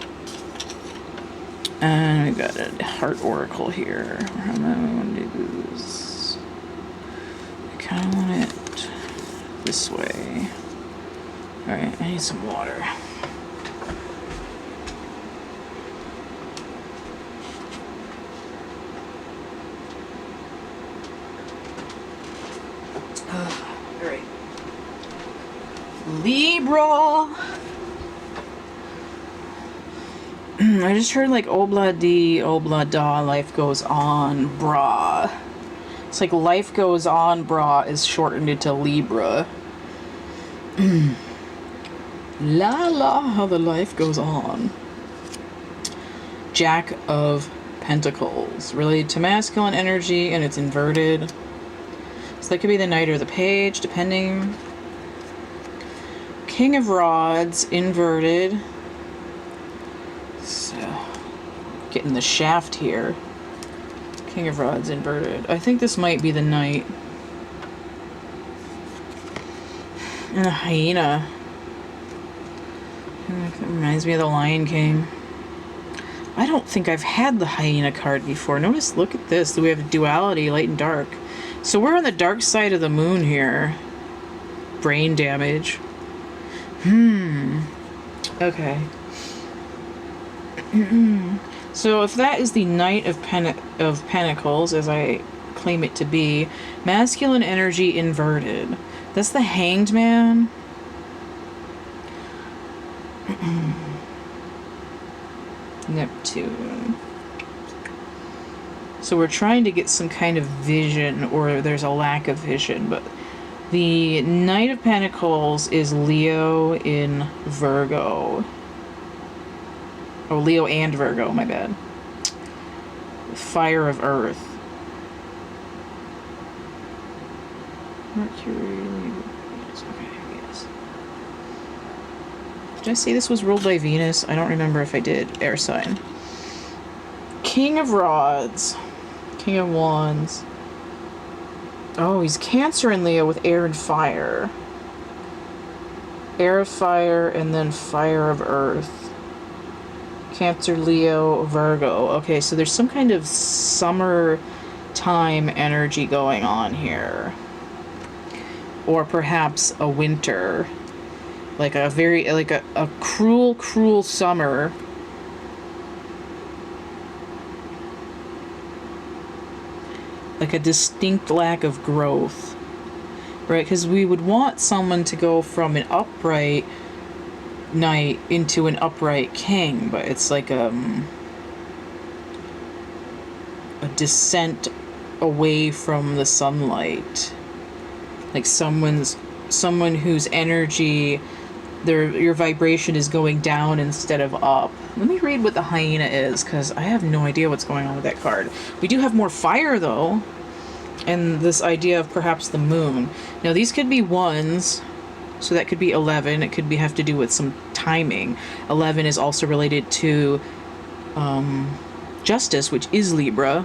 And we got a heart oracle here. How am I going to do this? I kind of want it this way. All right, I need some water. All right. Libra. I just heard like obla-di, obla-da, life goes on, brah. It's like life goes on, brah is shortened into Libra. La la, how the life goes on. Jack of Pentacles, related to masculine energy, and it's inverted. So that could be the Knight or the Page, depending. King of Rods, inverted. So, getting the shaft here. King of Rods, inverted. I think this might be the Knight. And a hyena. It reminds me of the Lion King. I don't think I've had the hyena card before. Notice, look at this. We have duality, light and dark. So we're on the dark side of the moon here. Brain damage. Okay. So if that is the Knight of Pentacles, as I claim it to be, masculine energy inverted. That's the Hanged Man. Neptune. So we're trying to get some kind of vision, or there's a lack of vision, but the Knight of Pentacles is Leo in Virgo. Oh, Leo and Virgo, my bad. Fire of Earth. Mercury, Venus. Okay, Venus. Did I say this was ruled by Venus? I don't remember if I did. Air sign. King of Rods. King of Wands. Oh, he's Cancer and Leo with air and fire. Air of fire and then fire of earth. Cancer, Leo, Virgo. Okay, so there's some kind of summertime energy going on here. Or perhaps a winter. Like a very, like a cruel, cruel summer. Like a distinct lack of growth, right? Because we would want someone to go from an upright knight into an upright king, but it's like a descent away from the sunlight. Like someone whose energy, your vibration is going down instead of up. Let me read what the hyena is, because I have no idea what's going on with that card. We do have more fire, though, and this idea of perhaps the moon. Now, these could be ones, so that could be 11. It could have to do with some timing. 11 is also related to justice, which is Libra.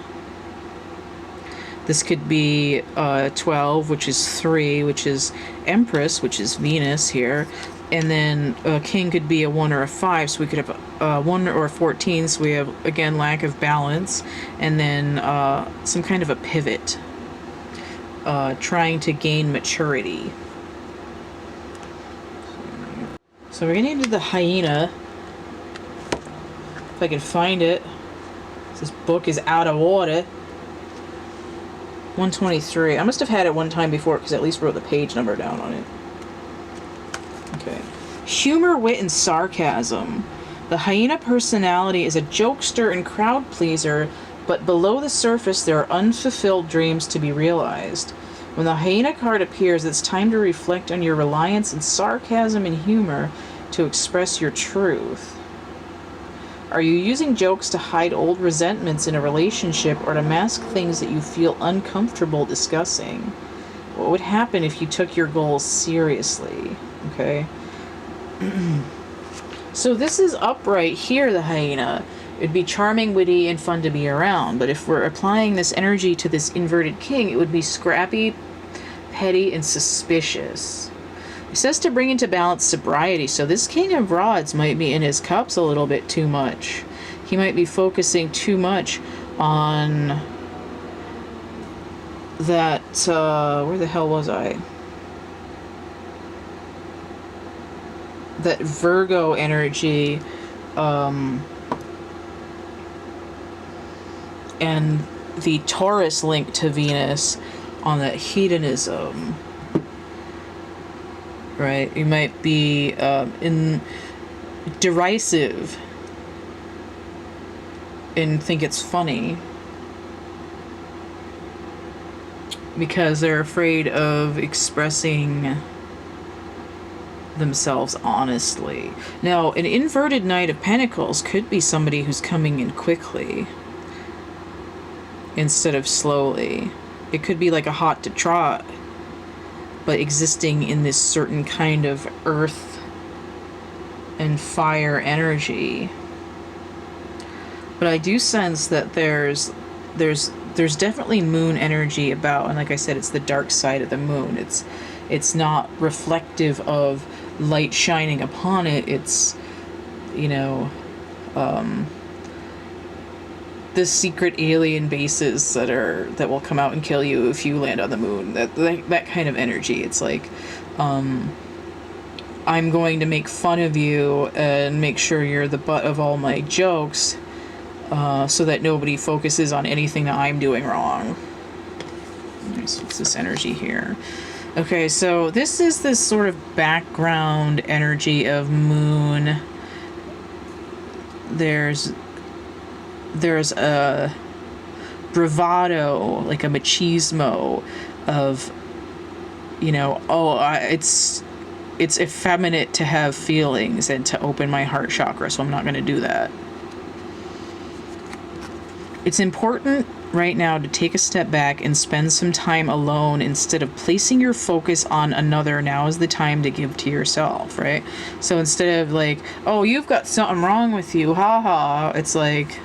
This could be 12, which is 3, which is Empress, which is Venus here. And then a king could be a 1 or a 5, so we could have a 1 or a 14, so we have, again, lack of balance. And then some kind of a pivot, trying to gain maturity. So we're getting into the hyena. If I can find it. This book is out of order. 123. I must have had it one time before, because I at least wrote the page number down on it. Okay. Humor, wit, and sarcasm. The hyena personality is a jokester and crowd pleaser, but below the surface there are unfulfilled dreams to be realized. When the hyena card appears, it's time to reflect on your reliance on sarcasm and humor to express your truth. Are you using jokes to hide old resentments in a relationship or to mask things that you feel uncomfortable discussing? What would happen if you took your goals seriously? Okay. So this is upright here, the hyena. It'd be charming, witty, and fun to be around. But if we're applying this energy to this inverted king, it would be scrappy, petty, and suspicious. It says to bring into balance sobriety. So this King of Rods might be in his cups a little bit too much. He might be focusing too much on that, where the hell was I? That Virgo energy, and the Taurus link to Venus on that hedonism, right? You might be in derisive and think it's funny because they're afraid of expressing themselves honestly. Now, an inverted Knight of Pentacles could be somebody who's coming in quickly instead of slowly. It could be like a hot to trot, but existing in this certain kind of earth and fire energy. But I do sense that there's definitely moon energy about, and like I said, it's the dark side of the moon. It's not reflective of light shining upon it. It's, you know, the secret alien bases that will come out and kill you if you land on the moon. That kind of energy. It's like, I'm going to make fun of you and make sure you're the butt of all my jokes, so that nobody focuses on anything that I'm doing wrong. So what's this energy here? Okay, so this is this sort of background energy of moon. There's there's a bravado, like a machismo of, you know, oh, it's effeminate to have feelings and to open my heart chakra, so I'm not going to do that. It's important right now to take a step back and spend some time alone instead of placing your focus on another. Now is the time to give to yourself, right? So instead of like, oh, you've got something wrong with you, haha, it's like,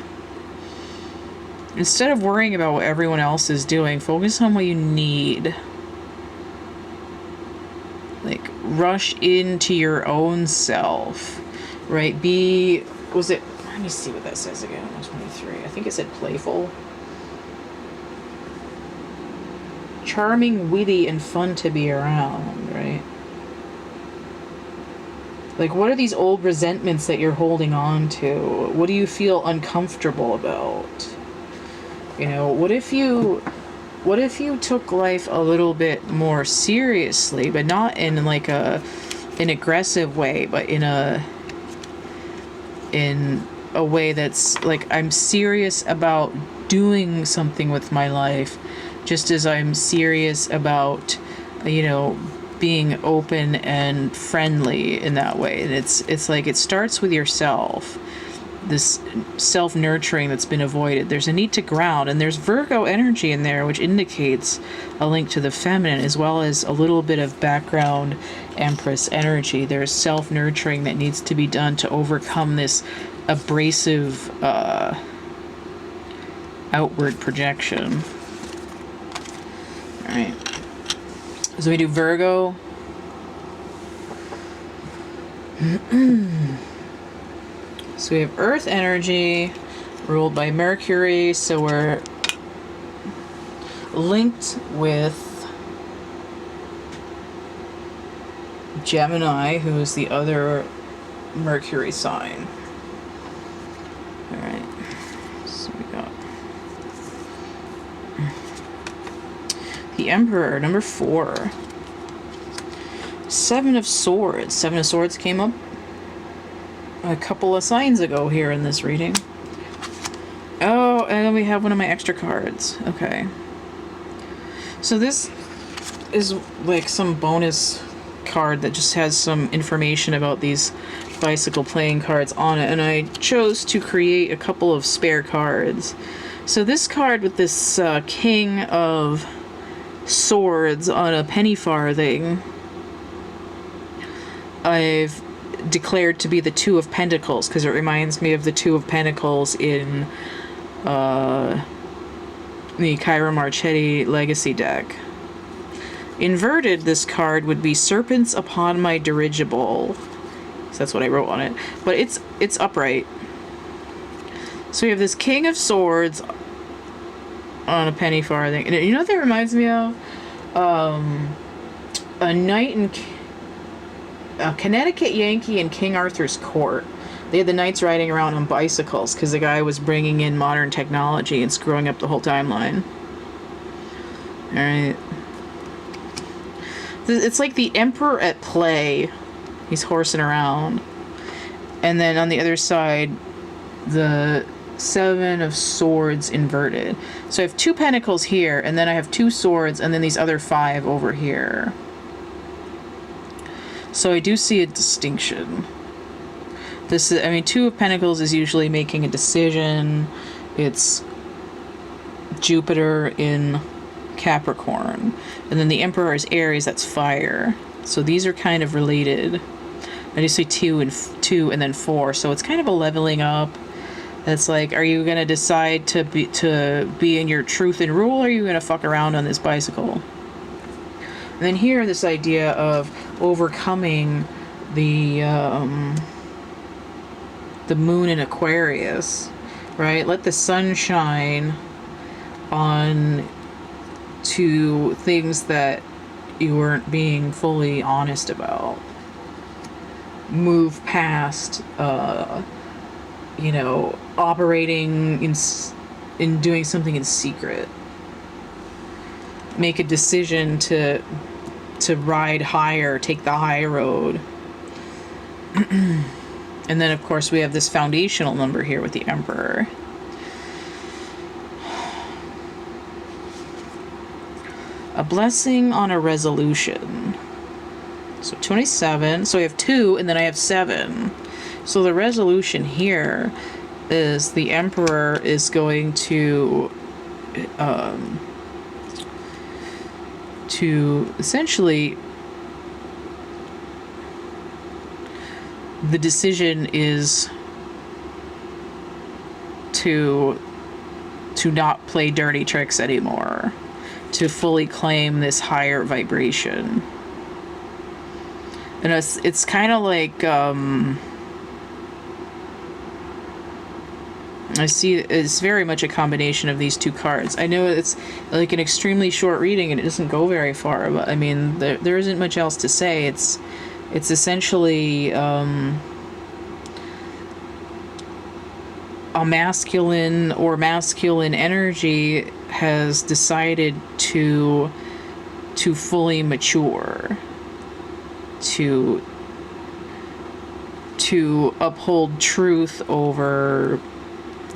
instead of worrying about what everyone else is doing, focus on what you need. Like, rush into your own self, right? Let me see what that says again. 123. I think it said playful. Charming, witty, and fun to be around, right? Like, what are these old resentments that you're holding on to? What do you feel uncomfortable about? You know, what if you took life a little bit more seriously, but not in like an aggressive way, but in a way that's like, I'm serious about doing something with my life, just as I'm serious about, you know, being open and friendly in that way. And it's like, it starts with yourself. This self-nurturing that's been avoided. There's a need to ground, and there's Virgo energy in there, which indicates a link to the feminine, as well as a little bit of background Empress energy. There's self-nurturing that needs to be done to overcome this abrasive outward projection. All right. So we do Virgo. So we have Earth energy ruled by Mercury, so we're linked with Gemini, who is the other Mercury sign. Alright, so we got the Emperor, number 4. 7 of Swords. 7 of Swords came up a couple of signs ago here in this reading. Oh, and then we have one of my extra cards. Okay. So this is like some bonus card that just has some information about these bicycle playing cards on it, and I chose to create a couple of spare cards. So this card with this King of Swords on a penny farthing, I've declared to be the Two of Pentacles, because it reminds me of the Two of Pentacles in the Kyra Marchetti Legacy deck. Inverted, this card would be Serpents upon my dirigible. So that's what I wrote on it. But it's upright. So we have this King of Swords on a penny farthing. And you know what that reminds me of? A knight in Connecticut Yankee in King Arthur's court. They had the knights riding around on bicycles because the guy was bringing in modern technology and screwing up the whole timeline. Alright. It's like the Emperor at play. He's horsing around. And then on the other side, the 7 of Swords inverted. So I have 2 pentacles here, and then I have 2 swords, and then these other 5 over here. So I do see a distinction. This is, I mean, 2 of Pentacles is usually making a decision. It's Jupiter in Capricorn. And then the Emperor is Aries, that's fire. So these are kind of related. I just see 2 and then 4. So it's kind of a leveling up. It's like, are you going to decide to be in your truth and rule, or are you going to fuck around on this bicycle? And then here, this idea of overcoming the moon in Aquarius, right? Let the sun shine on to things that you weren't being fully honest about. Move past, operating in doing something in secret. Make a decision to ride higher, take the high road. And then, of course, we have this foundational number here with the Emperor. A blessing on a resolution. So 27. So I have 2, and then I have 7. So the resolution here is the Emperor is going to essentially, the decision is to not play dirty tricks anymore, to fully claim this higher vibration. And it's kind of like, I see it's very much a combination of these 2 cards. I know it's like an extremely short reading and it doesn't go very far, but I mean, there isn't much else to say. It's essentially a masculine energy has decided to fully mature, to uphold truth over,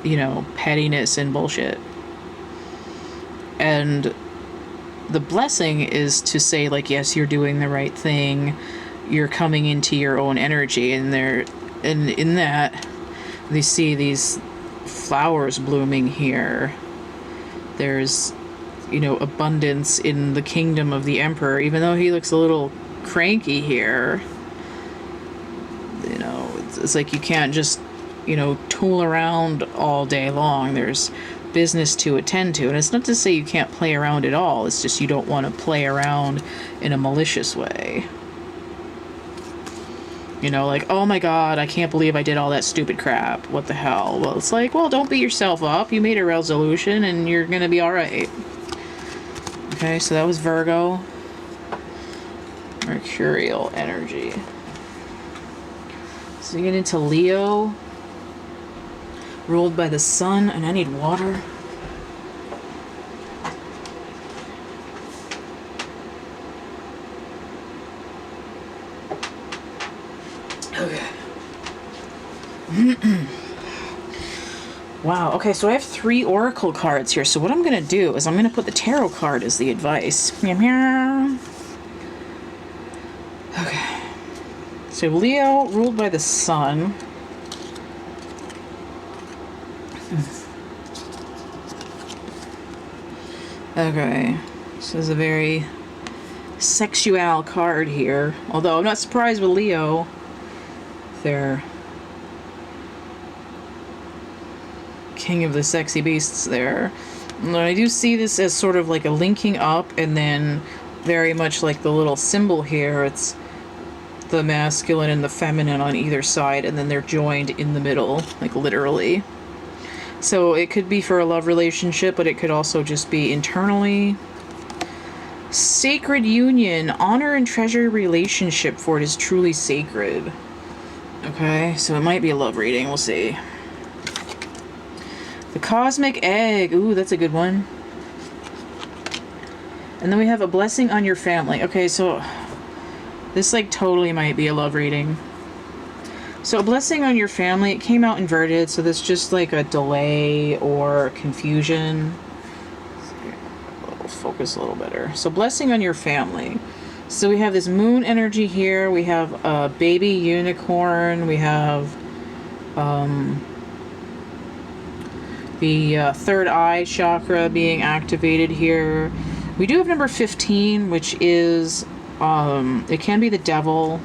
you know, pettiness and bullshit. And the blessing is to say, like, yes, you're doing the right thing, you're coming into your own energy, and in that we see these flowers blooming here. There's, you know, abundance in the kingdom of the Emperor, even though he looks a little cranky here. You know, it's like you can't just, you know, tool around all day long. There's business to attend to, and it's not to say you can't play around at all, it's just you don't want to play around in a malicious way. You know, like, oh my god, I can't believe I did all that stupid crap. What the hell? Well, it's like, well, don't beat yourself up. You made a resolution and you're gonna be alright. Okay, so that was Virgo. Mercurial energy. So you get into Leo. Ruled by the sun, and I need water. Okay. Wow, okay, so I have 3 oracle cards here. So what I'm going to do is I'm going to put the tarot card as the advice. Okay. So Leo, ruled by the sun. Okay, so this is a very sexual card here. Although I'm not surprised with Leo. They're king of the sexy beasts there. And I do see this as sort of like a linking up, and then very much like the little symbol here, it's the masculine and the feminine on either side, and then they're joined in the middle, like literally. So it could be for a love relationship, but it could also just be internally. Sacred union, honor and treasure relationship, for it is truly sacred. Okay, so it might be a love reading, we'll see. The cosmic egg, ooh, that's a good one. And then we have a blessing on your family. Okay, so this like totally might be a love reading. So a blessing on your family, it came out inverted, so that's just like a delay or confusion. We'll focus a little better. So blessing on your family. So we have this moon energy here, we have a baby unicorn, we have the third eye chakra being activated here. We do have number 15, which is, it can be the devil.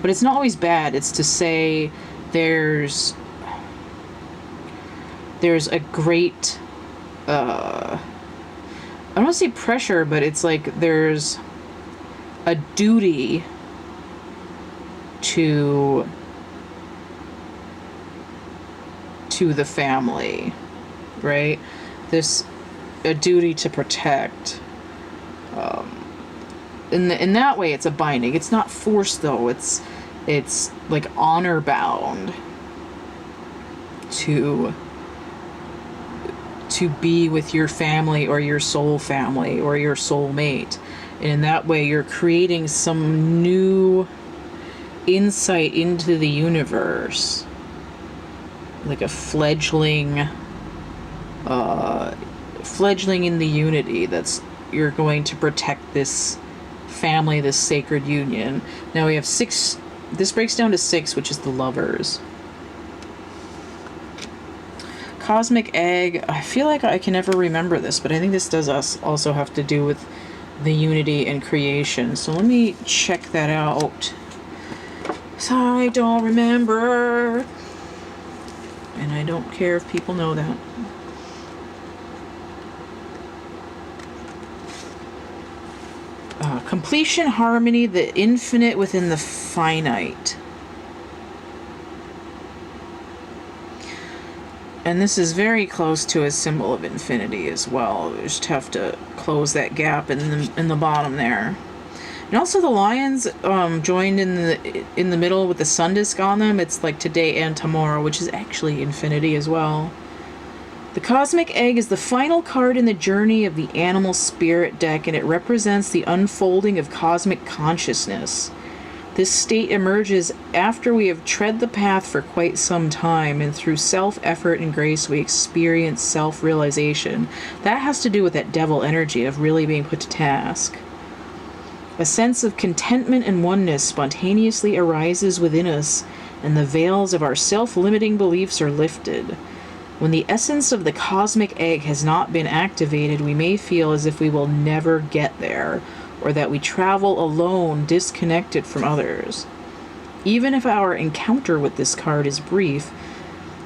But it's not always bad. It's to say there's a great, I don't want to say pressure, but it's like there's a duty to the family, right? A duty to protect. In that way, it's a binding. It's not forced, though. It's like honor bound to be with your family or your soul family or your soulmate. And in that way, you're creating some new insight into the universe, like a fledgling in the unity that's you're going to protect this family, this sacred union. Now we have 6. This breaks down to 6, which is the Lovers. Cosmic egg. I feel like I can never remember this, but I think this does also have to do with the unity and creation. So let me check that out. So I don't remember. And I don't care if people know that. Completion, harmony, the infinite within the finite. And this is very close to a symbol of infinity as well. We just have to close that gap in the bottom there. And also the lions joined in the middle with the sun disk on them. It's like today and tomorrow, which is actually infinity as well. The cosmic egg is the final card in the journey of the animal spirit deck, and it represents the unfolding of cosmic consciousness. This state emerges after we have tread the path for quite some time, and through self-effort and grace we experience self-realization. That has to do with that devil energy of really being put to task. A sense of contentment and oneness spontaneously arises within us, and the veils of our self-limiting beliefs are lifted. When the essence of the cosmic egg has not been activated, we may feel as if we will never get there, or that we travel alone, disconnected from others. Even if our encounter with this card is brief,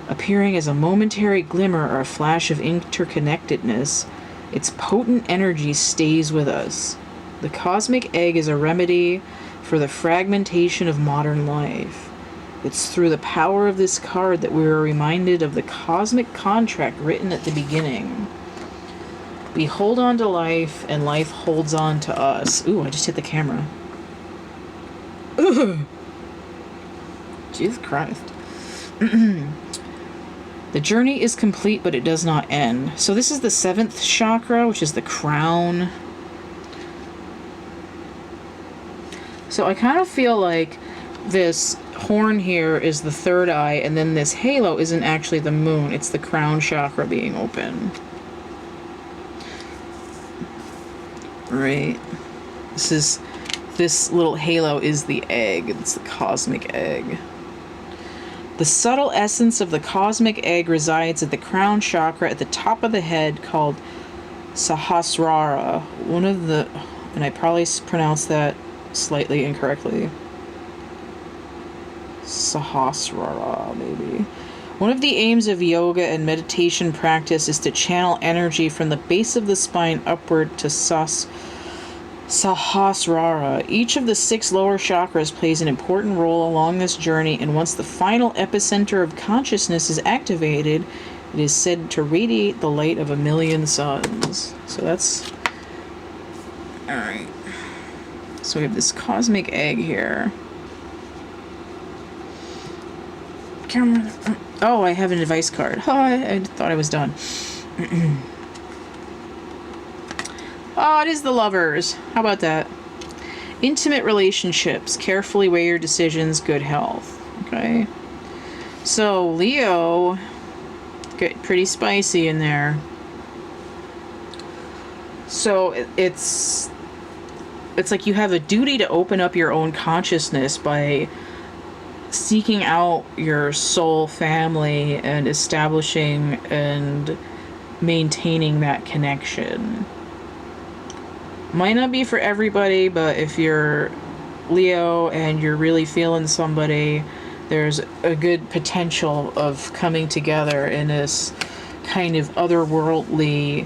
appearing as a momentary glimmer or a flash of interconnectedness, its potent energy stays with us. The cosmic egg is a remedy for the fragmentation of modern life. It's through the power of this card that we are reminded of the cosmic contract written at the beginning. We hold on to life, and life holds on to us. Ooh, I just hit the camera. Ooh. Jesus Christ. The journey is complete, but it does not end. So this is the 7th chakra, which is the crown. So I kind of feel like this horn here is the 3rd eye, and then this halo isn't actually the moon, it's the crown chakra being open. Right. This little halo is the egg. It's the cosmic egg. The subtle essence of the cosmic egg resides at the crown chakra at the top of the head, called Sahasrara. And I probably pronounced that slightly incorrectly. Sahasrara, maybe. One of the aims of yoga and meditation practice is to channel energy from the base of the spine upward to Sahasrara. Each of the 6 lower chakras plays an important role along this journey, and once the final epicenter of consciousness is activated, it is said to radiate the light of 1,000,000 suns. So that's... Alright. So we have this cosmic egg here. Oh, I have an advice card. Oh, I thought I was done. Oh, it is the Lovers. How about that? Intimate relationships. Carefully weigh your decisions. Good health. Okay. So, Leo, get pretty spicy in there. So, it's like you have a duty to open up your own consciousness by seeking out your soul family and establishing and maintaining that connection. Might not be for everybody, but if you're Leo and you're really feeling somebody, there's a good potential of coming together in this kind of otherworldly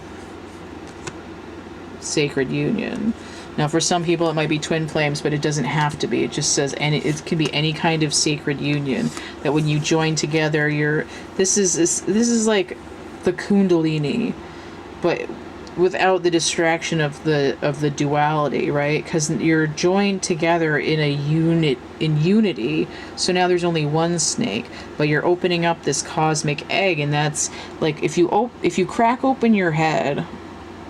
sacred union. Now, for some people, it might be twin flames, but it doesn't have to be. It just says it can be any kind of sacred union. That when you join together, this is like the Kundalini, but without the distraction of the duality, right? Because you're joined together in unity. So now there's only one snake, but you're opening up this cosmic egg, and that's like if you crack open your head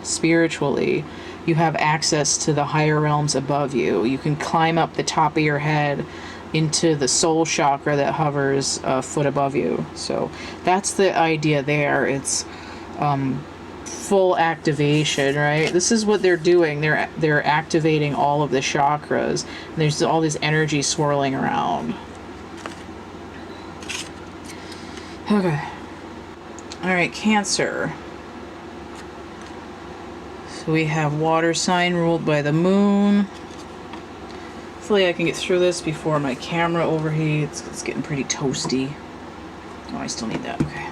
spiritually, you have access to the higher realms above you. You can climb up the top of your head into the soul chakra that hovers a foot above you. So that's the idea there. It's full activation, right? This is what they're doing. They're activating all of the chakras. And there's all this energy swirling around. Okay. All right, Cancer. So we have water sign ruled by the moon. Hopefully I can get through this before my camera overheats. It's getting pretty toasty. Oh, I still need that. Okay.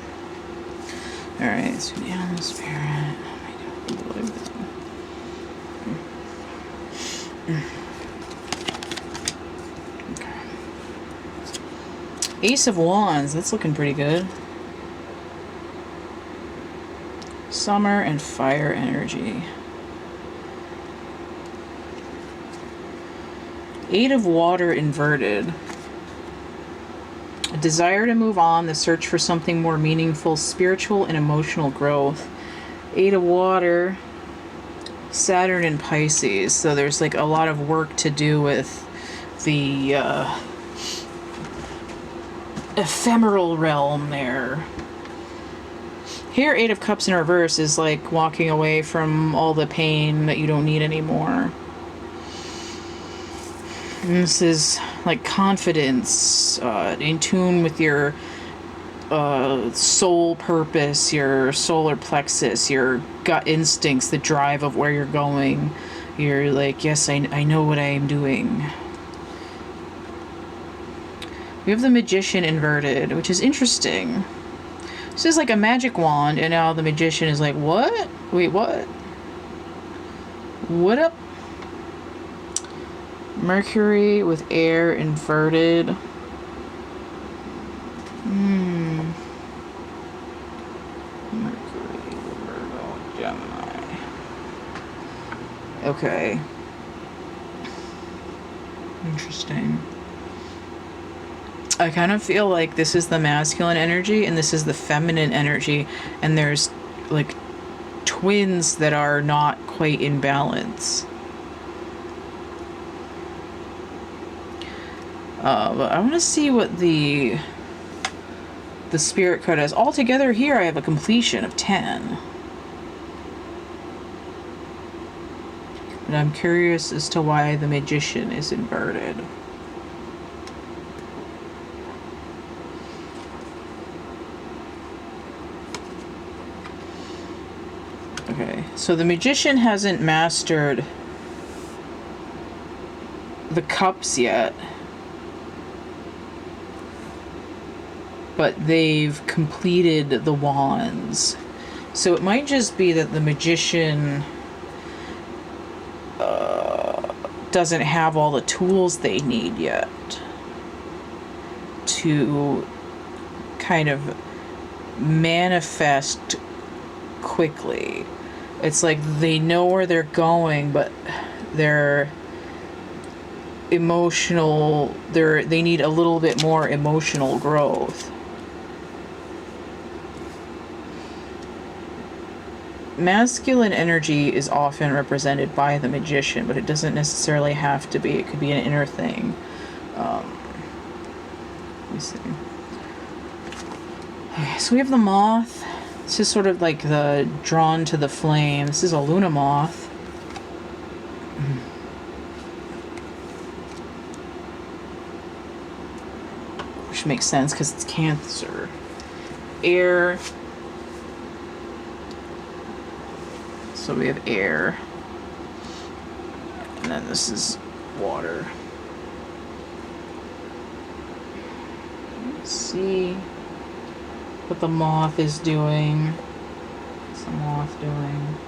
All right, so the animal spirit. Oh my God. Okay. Ace of Wands. That's looking pretty good. Summer and fire energy. Eight of Water inverted. A desire to move on, the search for something more meaningful, spiritual and emotional growth. Eight of Water, Saturn and Pisces. So there's like a lot of work to do with the ephemeral realm there. Here, Eight of Cups in reverse is like walking away from all the pain that you don't need anymore. And this is like confidence, in tune with your soul purpose, your solar plexus, your gut instincts, the drive of where you're going. You're like, yes, I know what I am doing. We have the Magician inverted, which is interesting. This is like a magic wand, and now the Magician is like, what? Wait, what? What up? Mercury with air inverted. Mercury, Virgo, Gemini. Okay. Interesting. I kind of feel like this is the masculine energy and this is the feminine energy, and there's like twins that are not quite in balance. But I want to see what the spirit card is. Altogether here I have a completion of 10. And I'm curious as to why the Magician is inverted. Okay, so the Magician hasn't mastered the cups yet. But they've completed the wands. So it might just be that the Magician doesn't have all the tools they need yet to kind of manifest quickly. It's like they know where they're going, but they're emotional. They need a little bit more emotional growth. Masculine energy is often represented by the Magician, but it doesn't necessarily have to be. It could be an inner thing. Let me see. Okay, so we have the moth. This is sort of like the drawn to the flame. This is a Luna moth. Which makes sense because it's Cancer. Air. So we have air. And then this is water. Let's see what the moth is doing. What's the moth doing?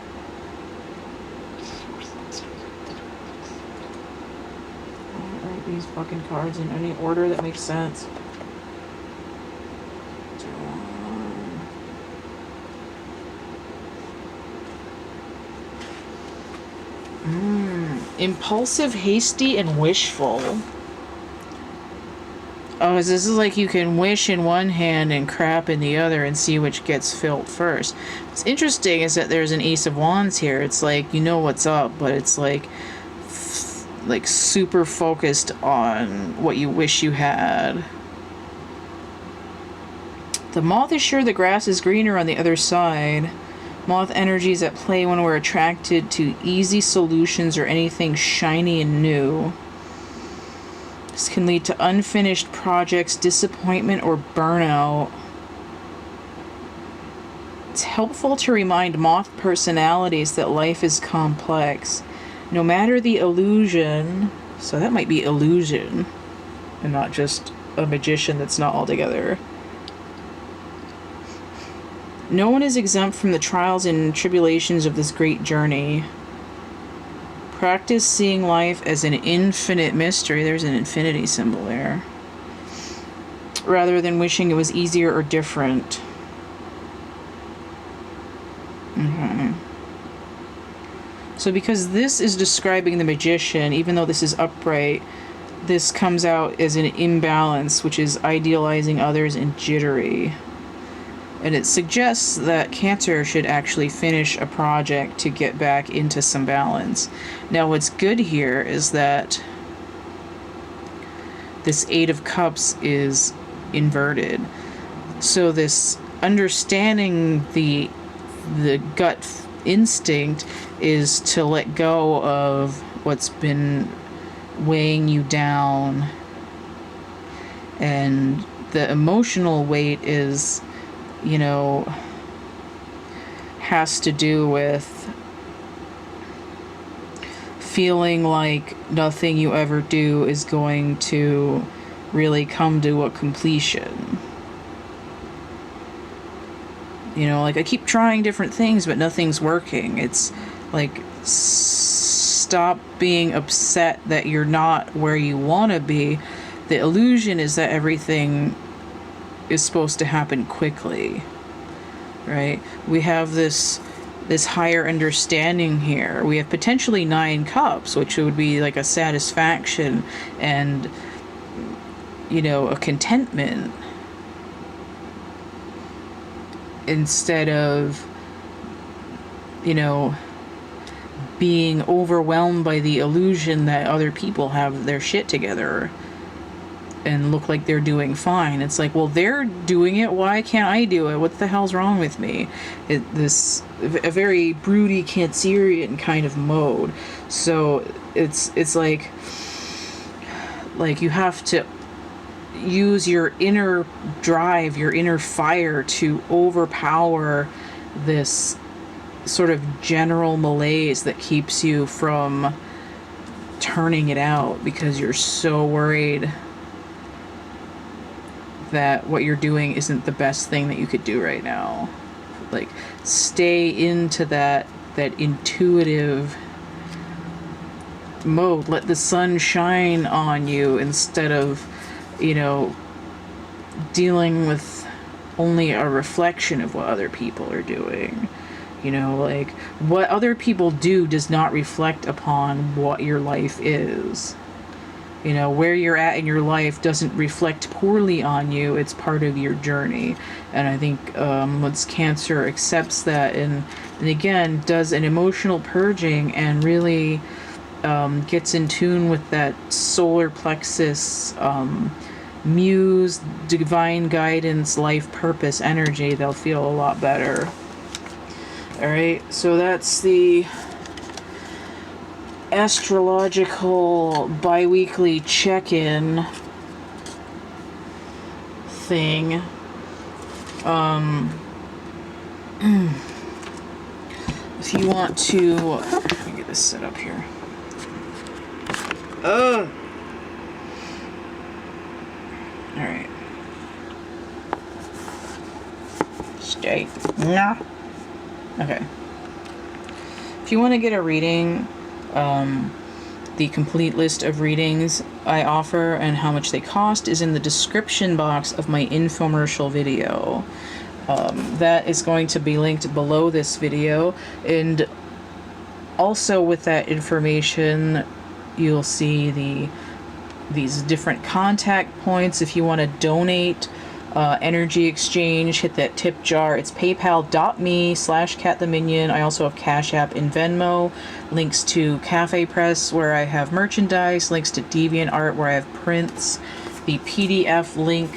I'll write these fucking cards in any order that makes sense. Impulsive, hasty, and wishful. Oh, this is like you can wish in one hand and crap in the other and see which gets filled first. What's interesting is that there's an Ace of Wands here. It's like, you know what's up, but it's like super focused on what you wish you had. The moth is sure the grass is greener on the other side. Moth energy is at play when we're attracted to easy solutions or anything shiny and new. This can lead to unfinished projects, disappointment, or burnout. It's helpful to remind moth personalities that life is complex. No matter the illusion, so that might be illusion, and not just a magician that's not altogether. No one is exempt from the trials and tribulations of this great journey. Practice seeing life as an infinite mystery. There's an infinity symbol there. Rather than wishing it was easier or different. Okay. So because this is describing the magician, even though this is upright, this comes out as an imbalance, which is idealizing others and jittery. And it suggests that Cancer should actually finish a project to get back into some balance. Now what's good here is that this Eight of Cups is inverted. So this understanding the gut instinct is to let go of what's been weighing you down. And the emotional weight is, you know, has to do with feeling like nothing you ever do is going to really come to a completion. You know, like I keep trying different things, but nothing's working. It's like, stop being upset that you're not where you want to be. The illusion is that everything is supposed to happen quickly, right? We have this higher understanding here. We have potentially 9 cups, which would be like a satisfaction and, you know, a contentment, instead of, you know, being overwhelmed by the illusion that other people have their shit together and look like they're doing fine. It's like, well, they're doing it, why can't I do it? What the hell's wrong with me? A very broody Cancerian kind of mode. So it's like you have to use your inner drive, your inner fire to overpower this sort of general malaise that keeps you from turning it out because you're so worried that what you're doing isn't the best thing that you could do right now. Like, stay into that intuitive mode. Let the sun shine on you instead of, you know, dealing with only a reflection of what other people are doing. You know, like, what other people do does not reflect upon what your life is. You know, where you're at in your life doesn't reflect poorly on you. It's part of your journey. And I think once Cancer accepts that and again does an emotional purging and really gets in tune with that solar plexus, muse, divine guidance, life purpose energy, they'll feel a lot better. Alright, so that's the astrological bi-weekly check-in thing. If you want to, let me get this set up here. Alright. Stay. No. Okay. If you want to get a reading, the complete list of readings I offer and how much they cost is in the description box of my infomercial video. That is going to be linked below this video, and also with that information you'll see these different contact points. If you want to donate, energy exchange, hit that tip jar. It's paypal.me/CATtheMinion. I also have Cash App and Venmo. Links to Cafe Press, where I have merchandise. Links to DeviantArt, where I have prints. The PDF link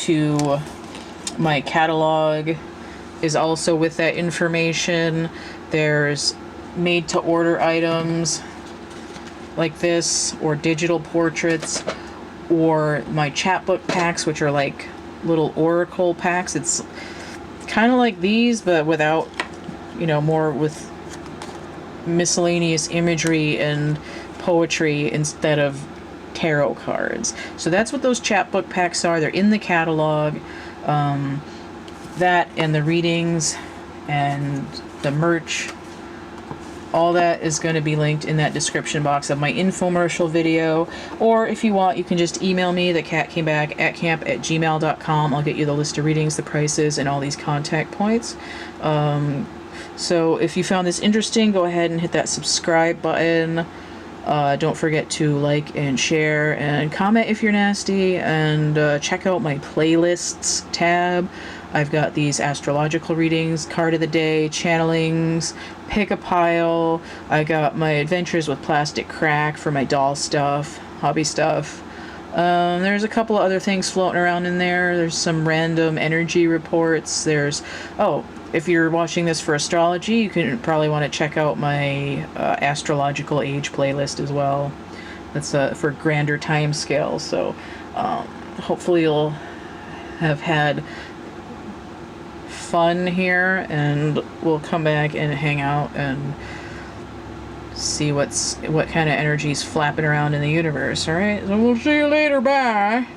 to my catalog is also with that information. There's made to order items like this, or digital portraits, or my chapbook packs, which are like little oracle packs. It's kind of like these, but without, you know, more with miscellaneous imagery and poetry instead of tarot cards. So that's what those chapbook packs are. They're in the catalog. That and the readings and the merch, all that is going to be linked in that description box of my infomercial video. Or if you want, you can just email me, thecatcamebackatcamp@gmail.com. I'll get you the list of readings, the prices, and all these contact points. So if you found this interesting, go ahead and hit that subscribe button. Don't forget to like and share and comment if you're nasty, and check out my playlists tab. I've got these astrological readings, card of the day, channelings, pick a pile. I got my adventures with plastic crack for my doll stuff, hobby stuff. There's a couple of other things floating around in there. There's some random energy reports. There's, oh, if you're watching this for astrology, you can probably want to check out my astrological age playlist as well. That's for grander time scales. So hopefully you'll have had fun here, and we'll come back and hang out and see what kind of energy is flapping around in the universe. All right, so we'll see you later. Bye.